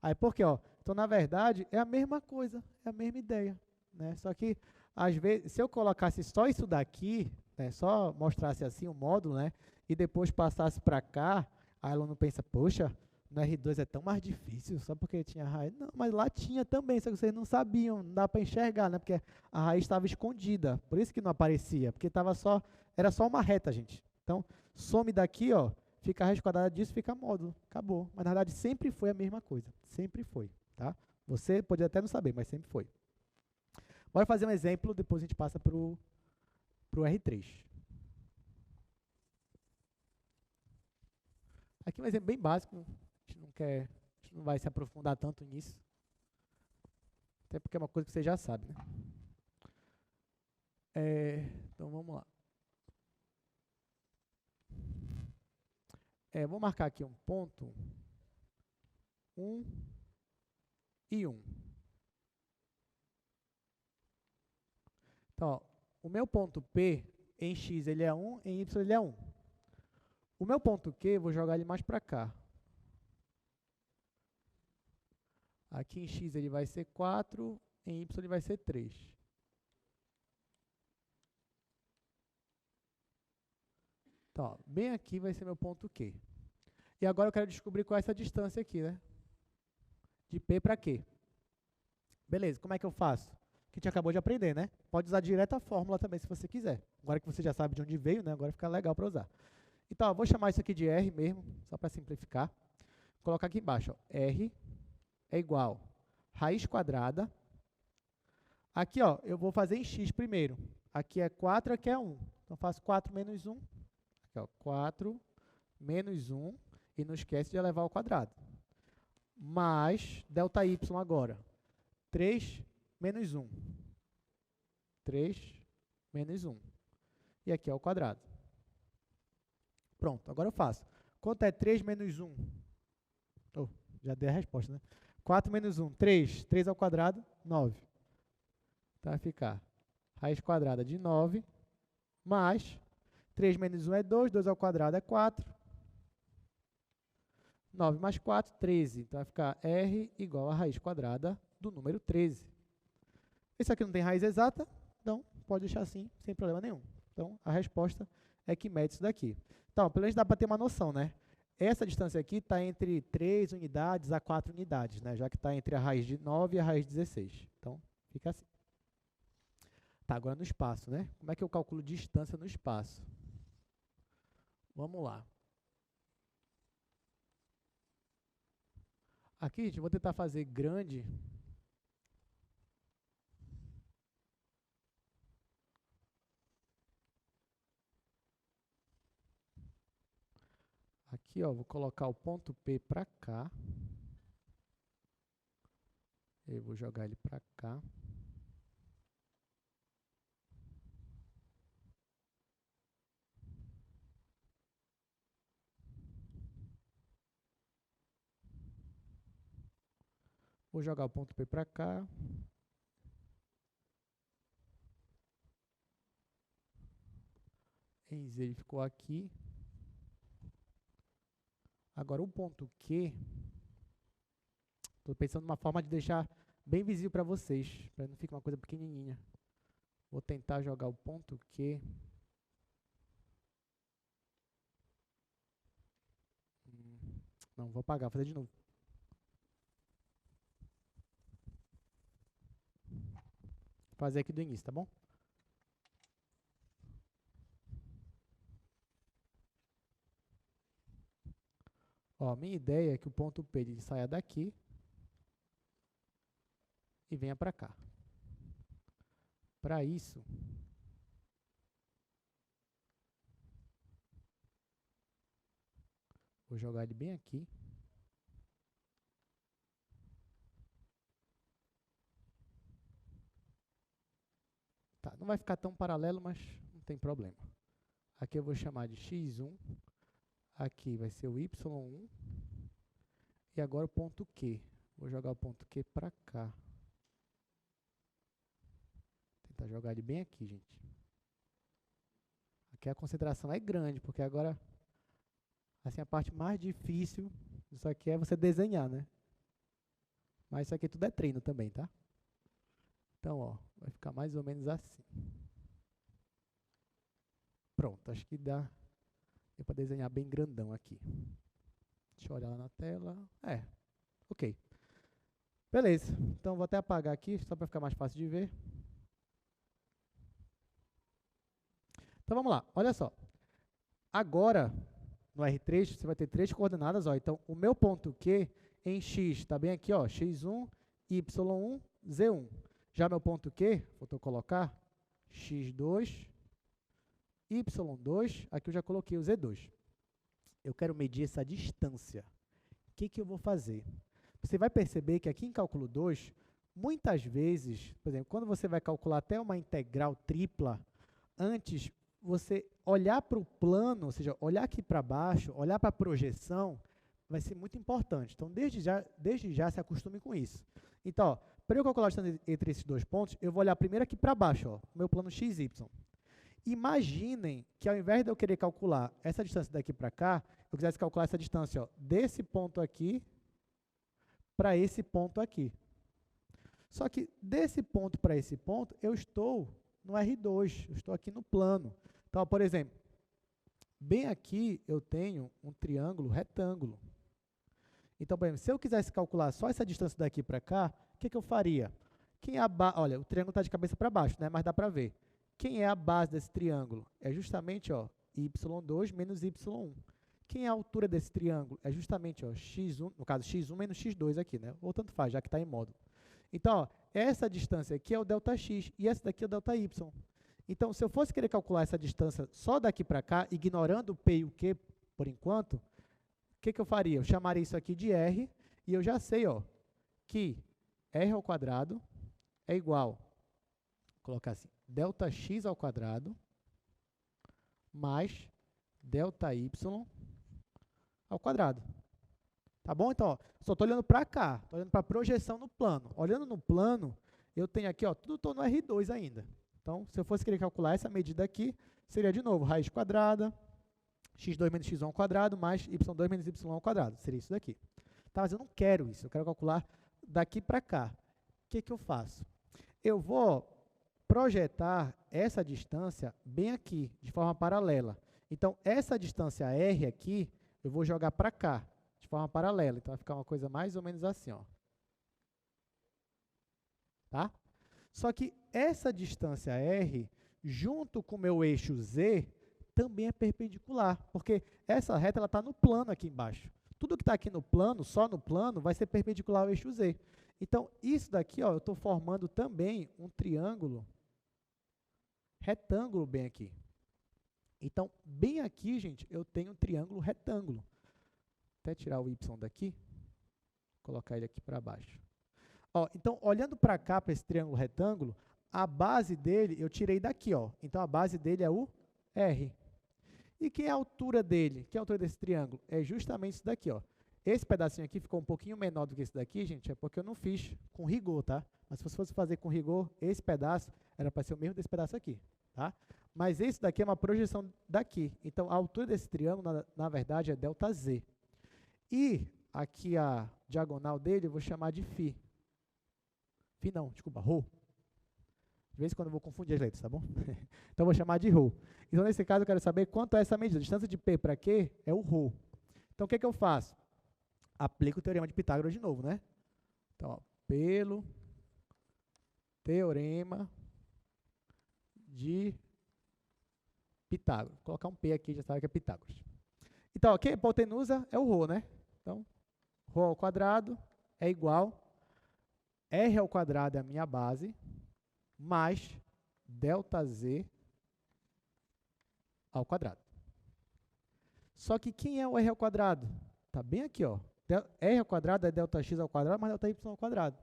Aí, por quê? Ó? Então, na verdade, é a mesma coisa, é a mesma ideia, né? Só que, às vezes, se eu colocasse só isso daqui, né, só mostrasse assim o módulo, né, e depois passasse para cá, aí o aluno pensa, poxa, no R2 é tão mais difícil, só porque tinha raiz. Não, mas lá tinha também, só que vocês não sabiam, não dá para enxergar, né? Porque a raiz estava escondida, por isso que não aparecia, porque era só uma reta, gente. Então, some daqui, ó, fica a raiz quadrada disso, fica módulo, acabou. Mas na verdade sempre foi a mesma coisa, sempre foi, tá? Você pode até não saber, mas sempre foi. Bora fazer um exemplo, depois a gente passa para o R3. Aqui um exemplo bem básico, a gente não vai se aprofundar tanto nisso, até porque é uma coisa que você já sabe, né? Então vamos lá. Vou marcar aqui um ponto, 1 e 1. Então, ó, o meu ponto P em x ele é 1, em y ele é 1. O meu ponto Q, vou jogar ele mais para cá. Aqui em x ele vai ser 4, em y ele vai ser 3. Então, ó, bem aqui vai ser meu ponto Q. E agora eu quero descobrir qual é essa distância aqui, né? De P para Q. Beleza, como é que eu faço? Que a gente acabou de aprender, né? Pode usar direto a fórmula também, se você quiser. Agora que você já sabe de onde veio, né? Agora fica legal para usar. Então, ó, vou chamar isso aqui de R mesmo, só para simplificar. Vou colocar aqui embaixo, ó, R é igual raiz quadrada. Aqui, ó, eu vou fazer em x primeiro. Aqui é 4, aqui é 1. Então, faço 4 menos 1. Aqui, ó, 4 menos 1. E não esquece de elevar ao quadrado. Mais delta y agora. 3 menos 1. 3 menos 1. E aqui é o quadrado. Pronto, agora eu faço. Quanto é 3 menos 1? Oh, já dei a resposta, né? 4 menos 1, 3. 3 ao quadrado, 9. Então, vai ficar raiz quadrada de 9, mais 3 menos 1 é 2, 2 ao quadrado é 4. 9 mais 4, 13. Então, vai ficar R igual a raiz quadrada do número 13. Esse aqui não tem raiz exata, então pode deixar assim, sem problema nenhum. Então, a resposta é que mede isso daqui. Então, pelo menos dá para ter uma noção, né? Essa distância aqui está entre 3 unidades a 4 unidades, né? Já que está entre a raiz de 9 e a raiz de 16. Então, fica assim. Tá, agora no espaço, né? Como é que eu calculo distância no espaço? Vamos lá. Aqui, gente, eu vou tentar fazer grande. Aqui, ó, vou colocar o ponto P para cá. Eu vou jogar ele para cá. Vou jogar o ponto P para cá. Em Z ele ficou aqui. Agora o ponto Q, estou pensando numa forma de deixar bem visível para vocês, para não ficar uma coisa pequenininha. Vou tentar jogar o ponto Q. Não, vou apagar, vou fazer de novo. Vou fazer aqui do início, tá bom? Ó, minha ideia é que o ponto P ele saia daqui e venha para cá. Para isso, vou jogar ele bem aqui. Tá, não vai ficar tão paralelo, mas não tem problema. Aqui eu vou chamar de x1. Aqui vai ser o y1. E agora o ponto Q. Vou jogar o ponto Q para cá. Tentar jogar ele bem aqui, gente. Aqui a concentração é grande, porque agora, assim, a parte mais difícil disso aqui é você desenhar, né? Mas isso aqui tudo é treino também, tá? Então, ó, vai ficar mais ou menos assim. Pronto, acho que dá para desenhar bem grandão aqui. Deixa eu olhar lá na tela. Ok. Beleza. Então, vou até apagar aqui, só para ficar mais fácil de ver. Então, vamos lá. Olha só. Agora, no R3, você vai ter 3 coordenadas. Ó. Então, o meu ponto Q em X está bem aqui, ó, x1, y1, z1. Já meu ponto Q, vou colocar x2, y2, aqui eu já coloquei o z2. Eu quero medir essa distância. O que eu vou fazer? Você vai perceber que aqui em cálculo 2, muitas vezes, por exemplo, quando você vai calcular até uma integral tripla, antes você olhar para o plano, ou seja, olhar aqui para baixo, olhar para a projeção, vai ser muito importante. Então, desde já se acostume com isso. Então, para eu calcular a distância entre esses dois pontos, eu vou olhar primeiro aqui para baixo, ó, meu plano XY. Imaginem que ao invés de eu querer calcular essa distância daqui para cá, eu quisesse calcular essa distância, ó, desse ponto aqui para esse ponto aqui. Só que desse ponto para esse ponto, eu estou no R2, eu estou aqui no plano. Então, por exemplo, bem aqui eu tenho um triângulo retângulo. Então, por exemplo, se eu quisesse calcular só essa distância daqui para cá, o que eu faria? Olha, o triângulo está de cabeça para baixo, né? Mas dá para ver. Quem é a base desse triângulo? É justamente ó, y2 menos y1. Quem é a altura desse triângulo? É justamente ó, x1, no caso x1 menos x2 aqui, né? Ou tanto faz, já que está em módulo. Então, ó, essa distância aqui é o ΔX e essa daqui é o ΔY. Então, se eu fosse querer calcular essa distância só daqui para cá, ignorando o P e o Q por enquanto, o que eu faria? Eu chamaria isso aqui de R e eu já sei ó, que R ao quadrado é igual, vou colocar assim, ΔX ao quadrado mais ΔY ao quadrado. Tá bom? Então, ó, só estou olhando para cá, estou olhando para a projeção no plano. Olhando no plano, eu tenho aqui, ó, tudo estou no R2 ainda. Então, se eu fosse querer calcular essa medida aqui, seria de novo raiz quadrada, x2 menos x1 ao quadrado, mais y2 menos y ao quadrado. Seria isso daqui. Tá, mas eu não quero isso, eu quero calcular daqui para cá. O que eu faço? Eu vou projetar essa distância bem aqui, de forma paralela. Então, essa distância R aqui, eu vou jogar para cá, de forma paralela. Então, vai ficar uma coisa mais ou menos assim, ó. Tá? Só que essa distância R, junto com o meu eixo Z, também é perpendicular, porque essa reta está no plano aqui embaixo. Tudo que está aqui no plano, só no plano, vai ser perpendicular ao eixo Z. Então, isso daqui, ó, eu estou formando também um triângulo retângulo bem aqui. Então, bem aqui, gente, eu tenho um triângulo retângulo. Até tirar o Y daqui, colocar ele aqui para baixo. Ó, então, olhando para cá, para esse triângulo retângulo, a base dele eu tirei daqui, ó. Então, a base dele é o R. E quem é a altura dele? Quem é a altura desse triângulo? É justamente isso daqui, ó. Esse pedacinho aqui ficou um pouquinho menor do que esse daqui, gente, é porque eu não fiz com rigor, tá? Mas se fosse fazer com rigor, esse pedaço era para ser o mesmo desse pedaço aqui, tá? Mas esse daqui é uma projeção daqui. Então, a altura desse triângulo, na verdade, é ΔZ. E aqui a diagonal dele eu vou chamar de φ. Φ não, desculpa, ρ. De vez em quando eu vou confundir as letras, tá bom? Então, eu vou chamar de ρ. Então, nesse caso, eu quero saber quanto é essa medida. A distância de P para Q é o ρ. Então, o que eu faço? Aplico o teorema de Pitágoras de novo, né? Então, ó, pelo teorema de Pitágoras. Vou colocar um P aqui, já sabe que é Pitágoras. Então, aqui a hipotenusa é o ρ, né? Então, ρ ao quadrado é igual R ao quadrado é a minha base, mais ΔZ ao quadrado. Só que quem é o R ao quadrado? Está bem aqui, ó. R ao quadrado é ΔX ao quadrado mais ΔY ao quadrado.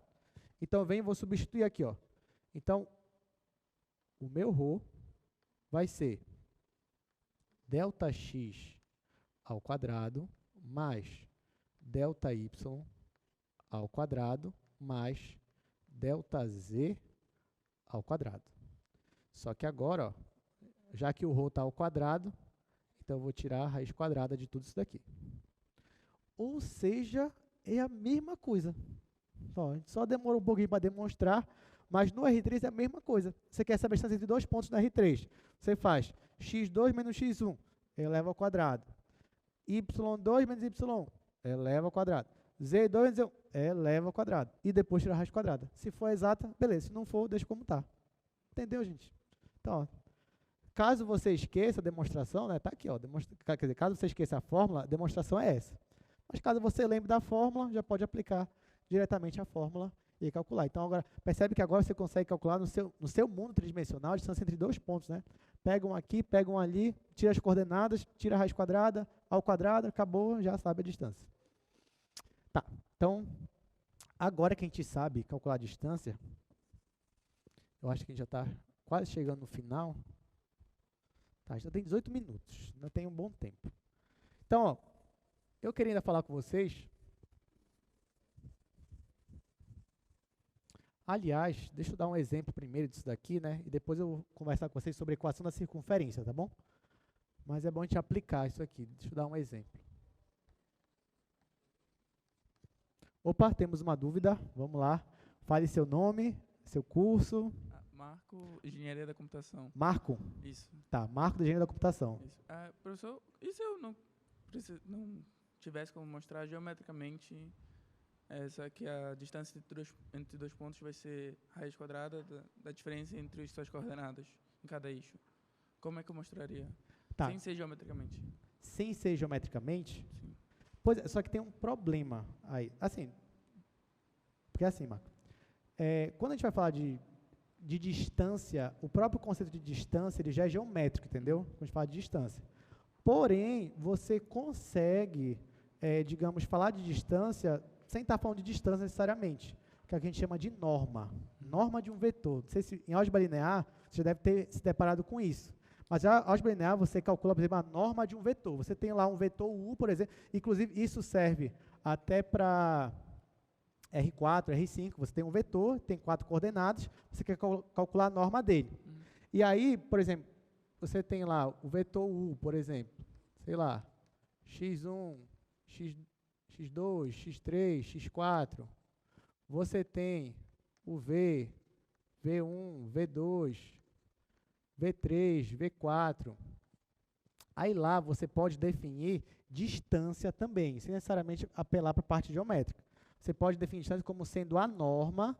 Então, eu venho e vou substituir aqui, ó. Então, o meu ρ vai ser ΔX ao quadrado mais ΔY ao quadrado mais ΔZ ao quadrado. Só que agora, ó, já que o ρ está ao quadrado, então eu vou tirar a raiz quadrada de tudo isso daqui. Ou seja, é a mesma coisa. Ó, a gente só demorou um pouquinho para demonstrar, mas no R3 é a mesma coisa. Você quer saber a distância entre dois pontos no R3. Você faz x2 menos x1, eleva ao quadrado. y2 menos y eleva ao quadrado. Z2 menos Z1, eleva ao quadrado. E depois tira a raiz quadrada. Se for exata, beleza. Se não for, deixa como está. Entendeu, gente? Então, ó, caso você esqueça a demonstração, né, tá aqui, ó, quer dizer, caso você esqueça a fórmula, a demonstração é essa. Mas caso você lembre da fórmula, já pode aplicar diretamente a fórmula e calcular. Então, agora, percebe que agora você consegue calcular no seu mundo tridimensional a distância entre dois pontos, né? Pega um aqui, pega um ali, tira as coordenadas, tira a raiz quadrada, ao quadrado, acabou, já sabe a distância. Tá, então, agora que a gente sabe calcular a distância, eu acho que a gente já está quase chegando no final. Tá, já tem 18 minutos, ainda tem um bom tempo. Então, ó, eu queria ainda falar com vocês. Aliás, deixa eu dar um exemplo primeiro disso daqui, né? E depois eu vou conversar com vocês sobre a equação da circunferência, tá bom? Mas é bom a gente aplicar isso aqui. Deixa eu dar um exemplo. Opa, temos uma dúvida. Vamos lá. Fale seu nome, seu curso. Marco, Engenharia da Computação. Marco? Isso. Tá, Marco da Engenharia da Computação. Isso. Professor, e se eu não tivesse como mostrar geometricamente essa que a distância entre dois pontos vai ser raiz quadrada da diferença entre as suas coordenadas em cada eixo? Como é que eu mostraria? Tá. Sem ser geometricamente. Sem ser geometricamente? Sim. Pois é, só que tem um problema aí. Assim, porque assim, Marco, quando a gente vai falar de distância, o próprio conceito de distância ele já é geométrico, entendeu? Quando a gente fala de distância. Porém, você consegue, digamos, falar de distância sem estar falando de distância necessariamente, que é o que a gente chama de norma. Norma de um vetor. Não sei se em álgebra linear você já deve ter se deparado com isso. Mas a álgebra linear você calcula, por exemplo, a norma de um vetor. Você tem lá um vetor U, por exemplo, inclusive isso serve até para R4, R5, você tem um vetor, tem 4 coordenadas, você quer calcular a norma dele. E aí, por exemplo, você tem lá o vetor U, por exemplo, sei lá, x1, x2, x3, x4. Você tem o V, V1, V2, V3, V4. Aí lá você pode definir distância também, sem necessariamente apelar para a parte geométrica. Você pode definir distância como sendo a norma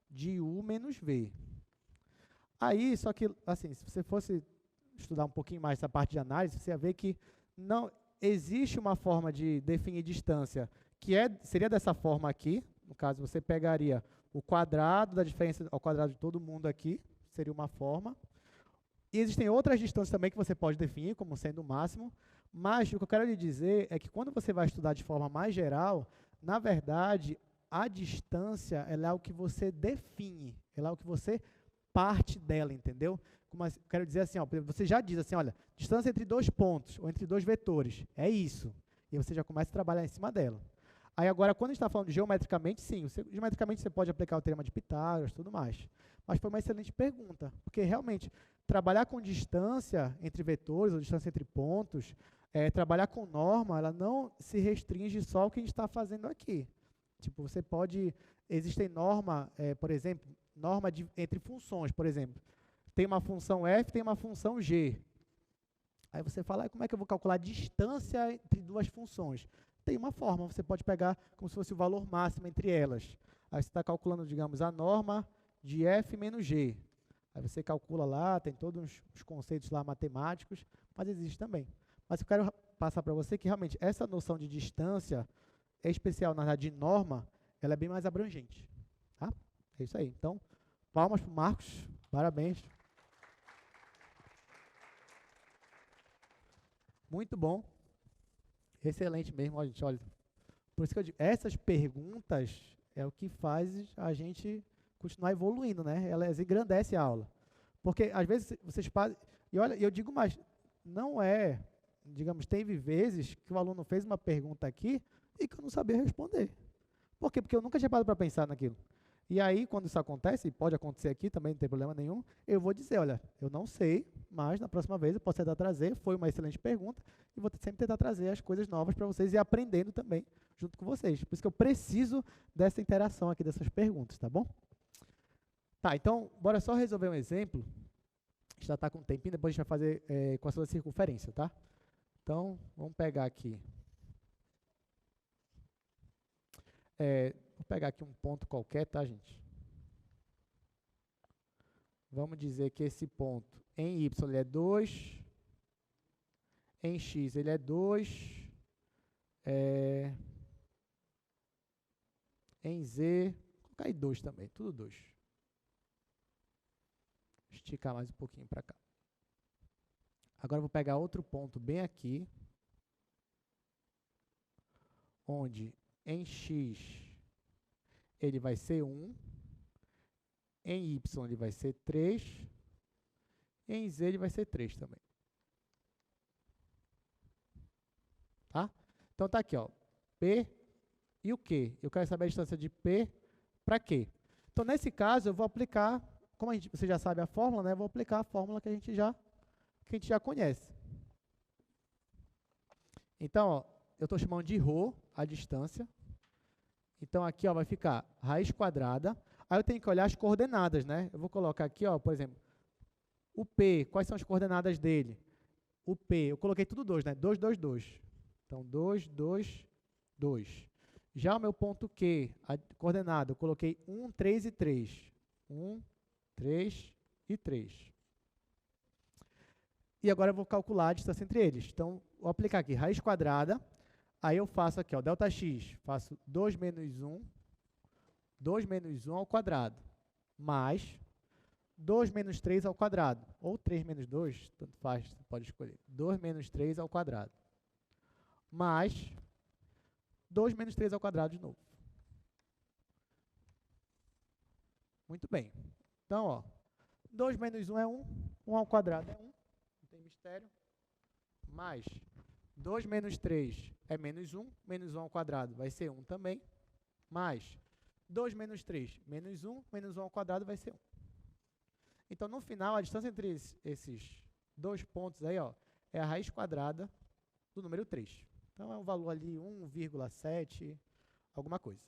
de U menos V. Aí, só que, assim, se você fosse estudar um pouquinho mais essa parte de análise, você ia ver que não existe uma forma de definir distância que seria dessa forma aqui. No caso, você pegaria o quadrado da diferença ao quadrado de todo mundo aqui, seria uma forma. E existem outras distâncias também que você pode definir como sendo o máximo, mas o que eu quero lhe dizer é que quando você vai estudar de forma mais geral, na verdade, a distância ela é o que você define, ela é o que você parte dela, entendeu? Como eu quero dizer assim, ó, você já diz assim, olha, distância entre dois pontos ou entre dois vetores, é isso. E você já começa a trabalhar em cima dela. Aí agora, quando a gente está falando de geometricamente, sim, geometricamente você pode aplicar o teorema de Pitágoras e tudo mais. Mas foi uma excelente pergunta, porque realmente trabalhar com distância entre vetores ou distância entre pontos, trabalhar com norma, ela não se restringe só ao que a gente está fazendo aqui. Tipo, você pode, existem norma, por exemplo, norma entre funções, por exemplo. Tem uma função f, tem uma função g. Aí você fala, como é que eu vou calcular a distância entre duas funções? Tem uma forma, você pode pegar como se fosse o valor máximo entre elas. Aí você está calculando, digamos, a norma de f menos g. Aí você calcula lá, tem todos os conceitos lá matemáticos, mas existe também. Mas eu quero passar para você que realmente essa noção de distância, é especial na verdade de norma, ela é bem mais abrangente. Tá? É isso aí. Então, palmas para o Marcos, parabéns. Muito bom. Excelente mesmo, olha, gente, olha. Por isso que eu digo, essas perguntas é o que faz a gente continuar evoluindo, né? Elas engrandecem a aula. Porque, às vezes, vocês fazem... E olha, eu digo mais, não é... Digamos, teve vezes que o aluno fez uma pergunta aqui e que eu não sabia responder. Por quê? Porque eu nunca tinha parado para pensar naquilo. E aí, quando isso acontece, e pode acontecer aqui também, não tem problema nenhum, eu vou dizer, olha, eu não sei, mas na próxima vez eu posso tentar trazer, foi uma excelente pergunta, e vou sempre tentar trazer as coisas novas para vocês e aprendendo também junto com vocês. Por isso que eu preciso dessa interação aqui, dessas perguntas, tá bom? Tá, então, bora só resolver um exemplo. A gente já está com um tempinho, depois a gente vai fazer equação da circunferência, tá? Então, vamos pegar aqui. Vou pegar aqui um ponto qualquer, tá, gente? Vamos dizer que esse ponto em y ele é 2, em x ele é 2, em z, vou colocar aí 2 também, tudo 2. Esticar mais um pouquinho para cá. Agora eu vou pegar outro ponto bem aqui, onde em x ele vai ser 1, em y ele vai ser 3, em z ele vai ser 3 também. Tá? Então tá aqui, ó, P e o Q. Eu quero saber a distância de P para Q. Então nesse caso eu vou aplicar, como você já sabe a fórmula, né? Eu vou aplicar a fórmula que a gente já conhece. Então, ó, eu estou chamando de ρ a distância. Então aqui, ó, vai ficar raiz quadrada. Aí eu tenho que olhar as coordenadas, né? Eu vou colocar aqui, ó, por exemplo, o P, quais são as coordenadas dele? O P, eu coloquei tudo 2, né? 2, 2, 2. Então, 2, 2, 2. Já o meu ponto Q, a coordenada, eu coloquei 1, 3 e 3. 1, 3 e 3. E agora eu vou calcular a distância entre eles. Então, vou aplicar aqui raiz quadrada. Aí eu faço aqui, ó, delta x, faço 2 menos 1 ao quadrado, mais 2 menos 3 ao quadrado, ou 3 menos 2, tanto faz, você pode escolher. 2 menos 3 ao quadrado, mais 2 menos 3 ao quadrado de novo. Muito bem. Então, ó, 2 menos 1 é 1, 1 ao quadrado é 1, não tem mistério, mais 2 menos 3 é menos 1 ao quadrado vai ser 1 também, mais 2 menos 3, menos 1 ao quadrado vai ser 1. Então, no final, a distância entre esses dois pontos aí, ó, é a raiz quadrada do número 3. Então, é um valor ali 1,7, alguma coisa.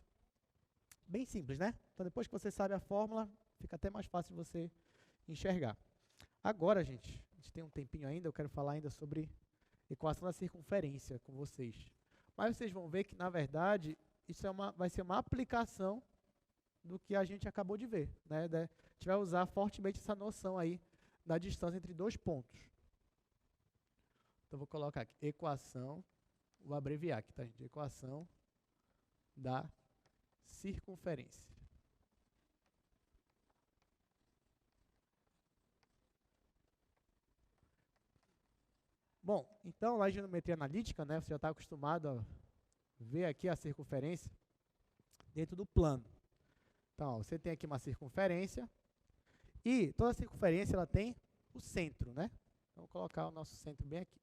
Bem simples, né? Então, depois que você sabe a fórmula, fica até mais fácil de você enxergar. Agora, gente, a gente tem um tempinho ainda, eu quero falar ainda sobre equação da circunferência com vocês. Mas vocês vão ver que, na verdade, isso vai ser uma aplicação do que a gente acabou de ver, né? A gente vai usar fortemente essa noção aí da distância entre dois pontos. Então, vou colocar aqui, equação, vou abreviar aqui, tá, gente? Equação da circunferência. Bom, então, na geometria analítica, né, você já está acostumado a ver aqui a circunferência dentro do plano. Então, ó, você tem aqui uma circunferência e toda circunferência ela tem o centro, né? Então, vou colocar o nosso centro bem aqui.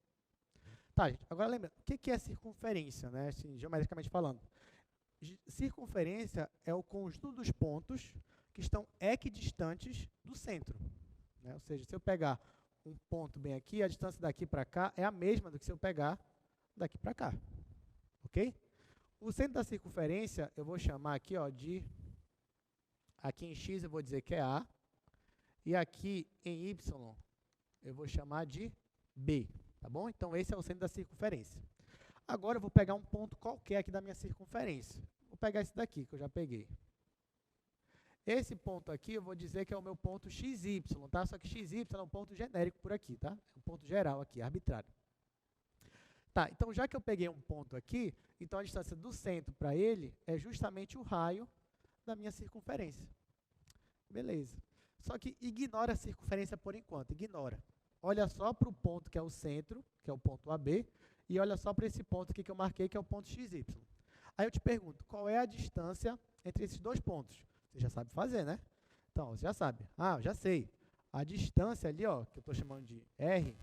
Tá, gente, agora lembra, o que é circunferência, né, assim, geometricamente falando? Circunferência é o conjunto dos pontos que estão equidistantes do centro, né? Ou seja, se eu pegar um ponto bem aqui, a distância daqui para cá é a mesma do que se eu pegar daqui para cá, ok? O centro da circunferência eu vou chamar aqui, ó, aqui em x eu vou dizer que é A, e aqui em y eu vou chamar de B, tá bom? Então esse é o centro da circunferência. Agora eu vou pegar um ponto qualquer aqui da minha circunferência. Vou pegar esse daqui que eu já peguei. Esse ponto aqui eu vou dizer que é o meu ponto XY, tá? Só que XY é um ponto genérico por aqui, tá? É um ponto geral aqui, arbitrário. Tá, então já que eu peguei um ponto aqui, então a distância do centro para ele é justamente o raio da minha circunferência. Beleza. Só que ignora a circunferência por enquanto, ignora. Olha só para o ponto que é o centro, que é o ponto AB, e olha só para esse ponto aqui que eu marquei, que é o ponto XY. Aí eu te pergunto, qual é a distância entre esses dois pontos? Você já sabe fazer, né? Então, você já sabe. Ah, já sei. A distância ali, ó, que eu estou chamando de R,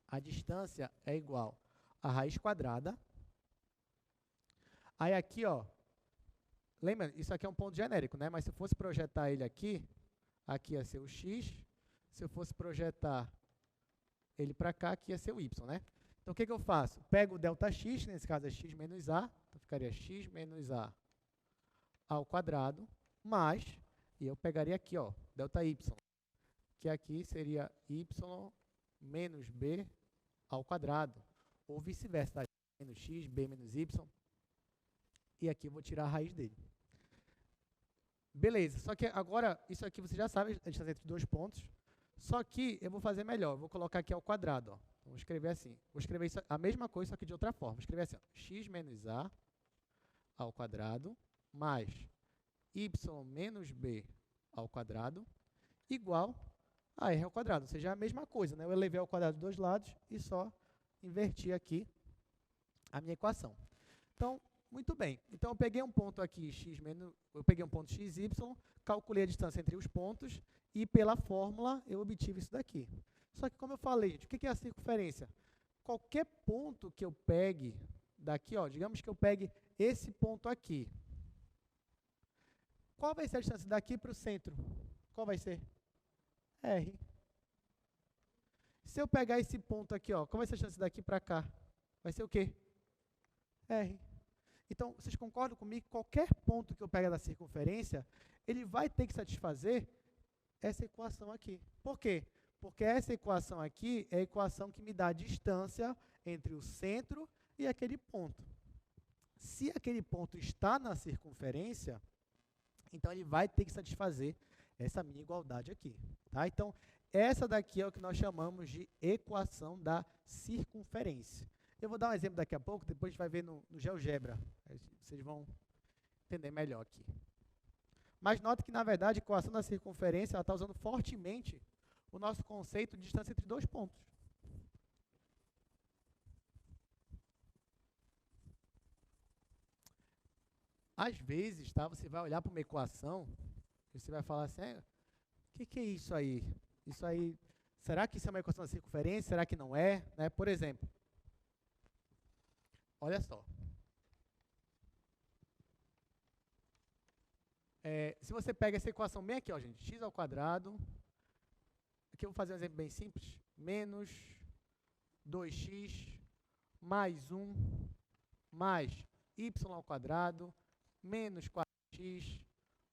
a distância é igual a raiz quadrada. Aí aqui, ó, lembra, isso aqui é um ponto genérico, né? Mas se eu fosse projetar ele aqui, aqui ia ser o x. Se eu fosse projetar ele para cá, aqui ia ser o y, né? Então, o que eu faço? Pego o delta-x, nesse caso é x menos a, então ficaria x menos a ao quadrado, mais, e eu pegaria aqui, ó, delta-y, que aqui seria y menos b ao quadrado, ou vice-versa, tá? Menos x, b menos y, e aqui eu vou tirar a raiz dele. Beleza, só que agora, isso aqui você já sabe, a distância entre dois pontos, só que eu vou fazer melhor, eu vou colocar aqui ao quadrado, ó. Então, vou escrever assim, vou escrever isso, a mesma coisa, só que de outra forma. Vou escrever assim, ó, x menos a ao quadrado mais y menos b ao quadrado igual a r ao quadrado, ou seja, é a mesma coisa, né? Eu elevei ao quadrado dos dois lados e só inverti aqui a minha equação. Então, muito bem. Então, eu peguei um ponto aqui, eu peguei um ponto x, y, calculei a distância entre os pontos e, pela fórmula, eu obtive isso daqui. Só que, como eu falei, gente, o que é a circunferência? Qualquer ponto que eu pegue daqui, ó, digamos que eu pegue esse ponto aqui. Qual vai ser a distância daqui para o centro? Qual vai ser? R. Se eu pegar esse ponto aqui, ó, qual vai ser a distância daqui para cá? Vai ser o quê? R. Então, vocês concordam comigo que qualquer ponto que eu pegue da circunferência, ele vai ter que satisfazer essa equação aqui. Por quê? Porque essa equação aqui é a equação que me dá a distância entre o centro e aquele ponto. Se aquele ponto está na circunferência, então ele vai ter que satisfazer essa minha igualdade aqui. Tá? Então, essa daqui é o que nós chamamos de equação da circunferência. Eu vou dar um exemplo daqui a pouco, depois a gente vai ver no GeoGebra. Vocês vão entender melhor aqui. Mas note que, na verdade, a equação da circunferência está usando fortemente o nosso conceito de distância entre dois pontos. Às vezes, tá, você vai olhar para uma equação e você vai falar assim, o que é isso aí? Isso aí, será que isso é uma equação da circunferência? Será que não é? Né? Por exemplo, olha só. Se você pega essa equação bem aqui, ó, gente, x ao quadrado, aqui eu vou fazer um exemplo bem simples, menos 2x mais 1 mais y ao quadrado menos 4x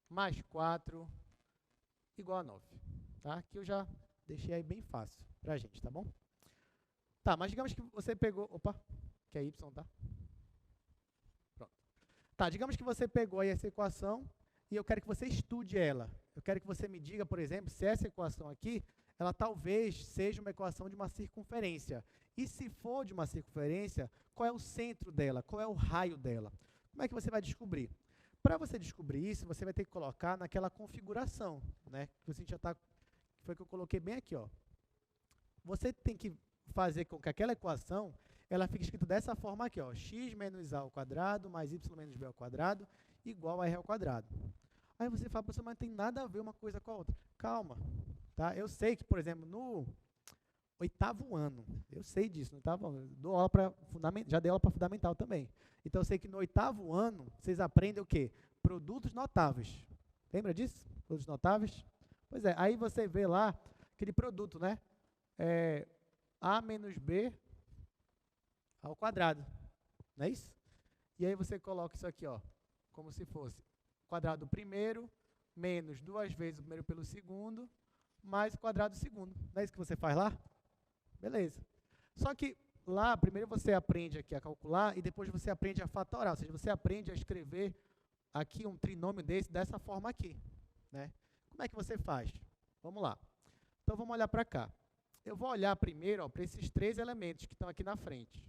mais 4 igual a 9. Tá? Aqui eu já deixei aí bem fácil pra gente, tá bom? Tá, mas digamos que você pegou... Opa, que é y, tá? Pronto. Tá, digamos que você pegou aí essa equação e eu quero que você estude ela. Eu quero que você me diga, por exemplo, se essa equação aqui, ela talvez seja uma equação de uma circunferência. E se for de uma circunferência, qual é o centro dela? Qual é o raio dela? Como é que você vai descobrir? Para você descobrir isso, você vai ter que colocar naquela configuração, né? Que você já tá, foi que eu coloquei bem aqui, ó. Você tem que fazer com que aquela equação, ela fique escrita dessa forma aqui, ó, x menos a ao quadrado mais y menos b ao quadrado igual a r ao quadrado. Aí você fala, professor, mas não tem nada a ver uma coisa com a outra. Calma, tá? Eu sei que, por exemplo, no 8º ano, eu sei disso, no 8º ano, dou aula para fundamental, já dei aula para fundamental também. Então eu sei que no 8º ano vocês aprendem o quê? Produtos notáveis. Lembra disso? Produtos notáveis? Pois é, aí você vê lá aquele produto, né? A menos B ao quadrado, não é isso? E aí você coloca isso aqui, ó, como se fosse quadrado do primeiro menos 2 vezes o primeiro pelo segundo mais o quadrado do segundo. Não é isso que você faz lá? Beleza. Só que lá, primeiro você aprende aqui a calcular e depois você aprende a fatorar, ou seja, você aprende a escrever aqui um trinômio dessa forma aqui, né? Como é que você faz? Vamos lá. Então, vamos olhar para cá. Eu vou olhar primeiro para esses três elementos que estão aqui na frente.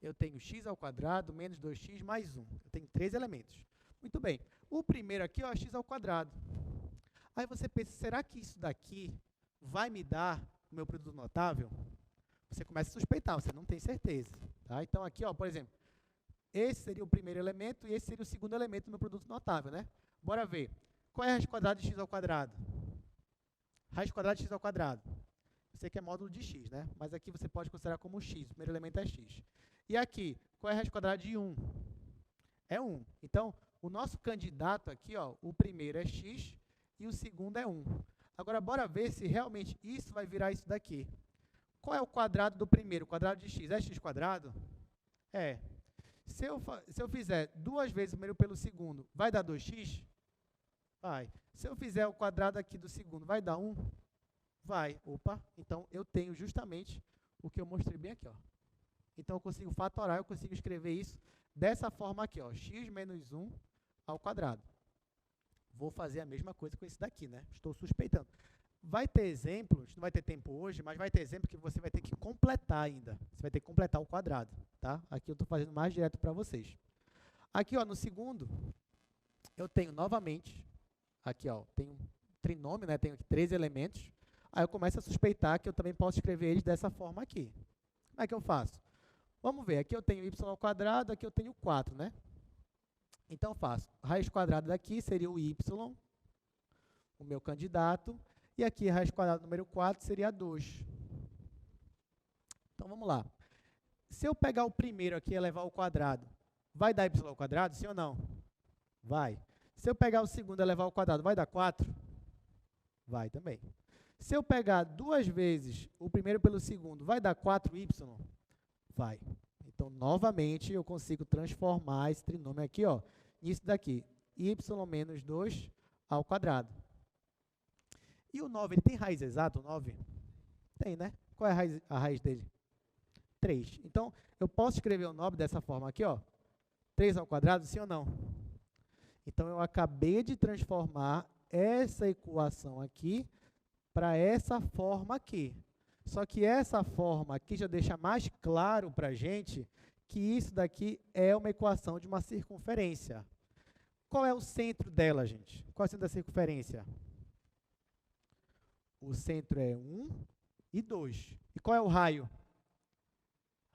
Eu tenho x ao quadrado menos 2x mais 1. Eu tenho 3 elementos. Muito bem. O primeiro aqui é x ao quadrado. Aí você pensa, será que isso daqui vai me dar o meu produto notável? Você começa a suspeitar, você não tem certeza. Tá? Então, aqui, ó, por exemplo, esse seria o primeiro elemento e esse seria o segundo elemento do meu produto notável, né? Bora ver. Qual é a raiz quadrada de x ao quadrado? Raiz quadrada de x ao quadrado. Eu sei que é módulo de x, né? Mas aqui você pode considerar como x. O primeiro elemento é x. E aqui, qual é a raiz quadrada de 1? É 1. Então, o nosso candidato aqui, ó, o primeiro é x e o segundo é 1. Agora, bora ver se realmente isso vai virar isso daqui. Qual é o quadrado do primeiro? O quadrado de x é x quadrado? É. Se eu fizer 2 vezes o primeiro pelo segundo, vai dar 2x? Vai. Se eu fizer o quadrado aqui do segundo, vai dar 1? Vai. Opa, então eu tenho justamente o que eu mostrei bem aqui, ó. Então, eu consigo fatorar, eu consigo escrever isso dessa forma aqui, ó, x menos 1 ao quadrado. Vou fazer a mesma coisa com esse daqui, né? Estou suspeitando. Vai ter exemplos, não vai ter tempo hoje, mas vai ter exemplo que você vai ter que completar ainda. Você vai ter que completar o quadrado, tá? Aqui eu estou fazendo mais direto para vocês. Aqui, ó, no segundo, eu tenho novamente, aqui, ó, tenho um trinômio, né? Tenho aqui 3 elementos. Aí eu começo a suspeitar que eu também posso escrever eles dessa forma aqui. Como é que eu faço? Vamos ver, aqui eu tenho y ao quadrado, aqui eu tenho 4, né? Então, eu faço raiz quadrada daqui seria o y, o meu candidato, e aqui a raiz quadrada número 4 seria 2. Então, vamos lá. Se eu pegar o primeiro aqui e elevar ao quadrado, vai dar y ao quadrado, sim ou não? Vai. Se eu pegar o segundo e elevar ao quadrado, vai dar 4? Vai também. Se eu pegar 2 vezes o primeiro pelo segundo, vai dar 4y? Vai. Então, novamente, eu consigo transformar esse trinômio aqui, ó, nisso daqui, y menos 2 ao quadrado. E o 9, ele tem raiz exata, o 9? Tem, né? Qual é a raiz dele? 3. Então, eu posso escrever o 9 dessa forma aqui, ó, 3 ao quadrado, sim ou não? Então, eu acabei de transformar essa equação aqui para essa forma aqui. Só que essa forma aqui já deixa mais claro para a gente que isso daqui é uma equação de uma circunferência. Qual é o centro dela, gente? Qual é o centro da circunferência? O centro é 1 e 2. E qual é o raio?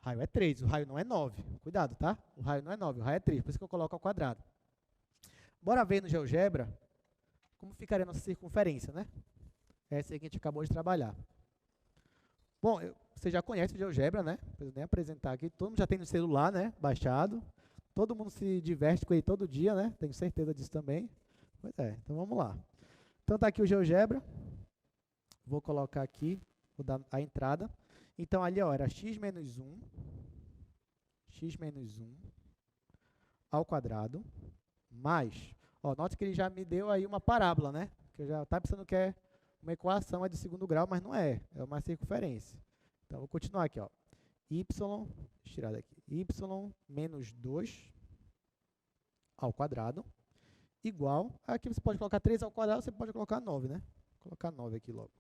O raio é 3, o raio não é 9. Cuidado, tá? O raio não é 9, o raio é 3, por isso que eu coloco ao quadrado. Bora ver no GeoGebra como ficaria a nossa circunferência, né? Essa aí que a gente acabou de trabalhar. Bom, você já conhece o GeoGebra, né? Não preciso nem apresentar aqui. Todo mundo já tem no celular, né? Baixado. Todo mundo se diverte com ele todo dia, né? Tenho certeza disso também. Pois é, então vamos lá. Então tá aqui o GeoGebra. Vou colocar aqui, vou dar a entrada. Então ali, ó, era x menos 1 ao quadrado, mais, ó, note que ele já me deu aí uma parábola, né? Que eu já estava pensando que é uma equação é de segundo grau, mas não é, é uma circunferência. Então, vou continuar aqui, ó. Y, deixa eu tirar daqui, y menos 2 ao quadrado, igual, aqui você pode colocar 3 ao quadrado, você pode colocar 9, né? Vou colocar 9 aqui logo.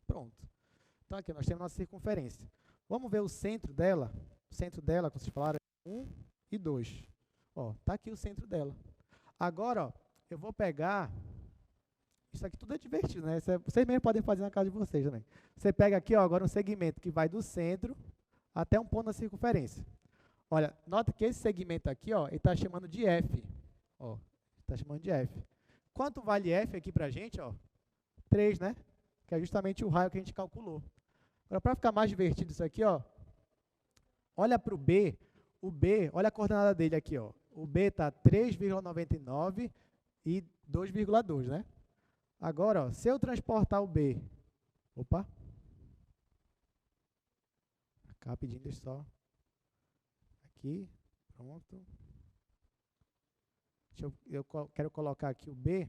Pronto. Então, aqui nós temos nossa circunferência. Vamos ver o centro dela. O centro dela, como vocês falaram, é 1 e 2. Ó, tá aqui o centro dela. Agora, ó, eu vou pegar... Isso aqui tudo é divertido, né? Vocês mesmo podem fazer na casa de vocês também. Você pega aqui, ó, agora um segmento que vai do centro até um ponto na circunferência. Olha, nota que esse segmento aqui, ó, ele está chamando de F. Ó, está chamando de F. Quanto vale F aqui para a gente? Ó? 3, né? Que é justamente o raio que a gente calculou. Agora, para ficar mais divertido isso aqui, ó, olha para o B. O B, olha a coordenada dele aqui, ó. O B está 3,99 e 2,2, né? Agora, ó, se eu transportar o B... Opa! Rapidinho, deixa só... Aqui, pronto. Eu quero colocar aqui o B.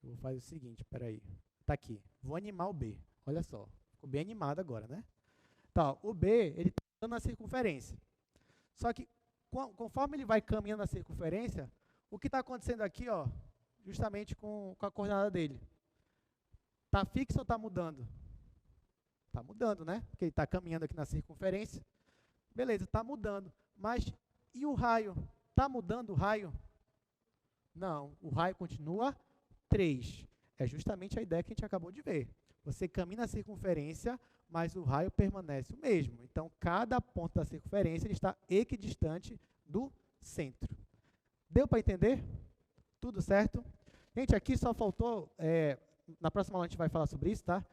Eu vou fazer o seguinte, espera aí. Está aqui. Vou animar o B. Olha só. Ficou bem animado agora, né? Então, o B, ele está dando a circunferência. Só que, conforme ele vai caminhando na circunferência, o que está acontecendo aqui, ó, justamente com a coordenada dele? Está fixo ou está mudando? Está mudando, né? Porque ele está caminhando aqui na circunferência. Beleza, está mudando. Mas, e o raio? Está mudando o raio? Não, o raio continua 3. É justamente a ideia que a gente acabou de ver. Você caminha na circunferência, mas o raio permanece o mesmo. Então, cada ponto da circunferência ele está equidistante do centro. Deu para entender? Tudo certo? Gente, aqui só faltou, na próxima aula a gente vai falar sobre isso, tá?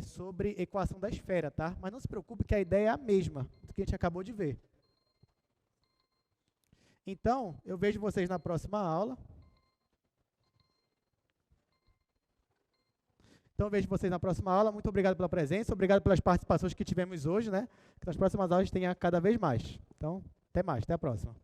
Sobre equação da esfera, tá? Mas não se preocupe que a ideia é a mesma do que a gente acabou de ver. Então, eu vejo vocês na próxima aula. Então, eu vejo vocês na próxima aula. Muito obrigado pela presença, obrigado pelas participações que tivemos hoje, né? Que nas próximas aulas tenha cada vez mais. Então, até mais, até a próxima.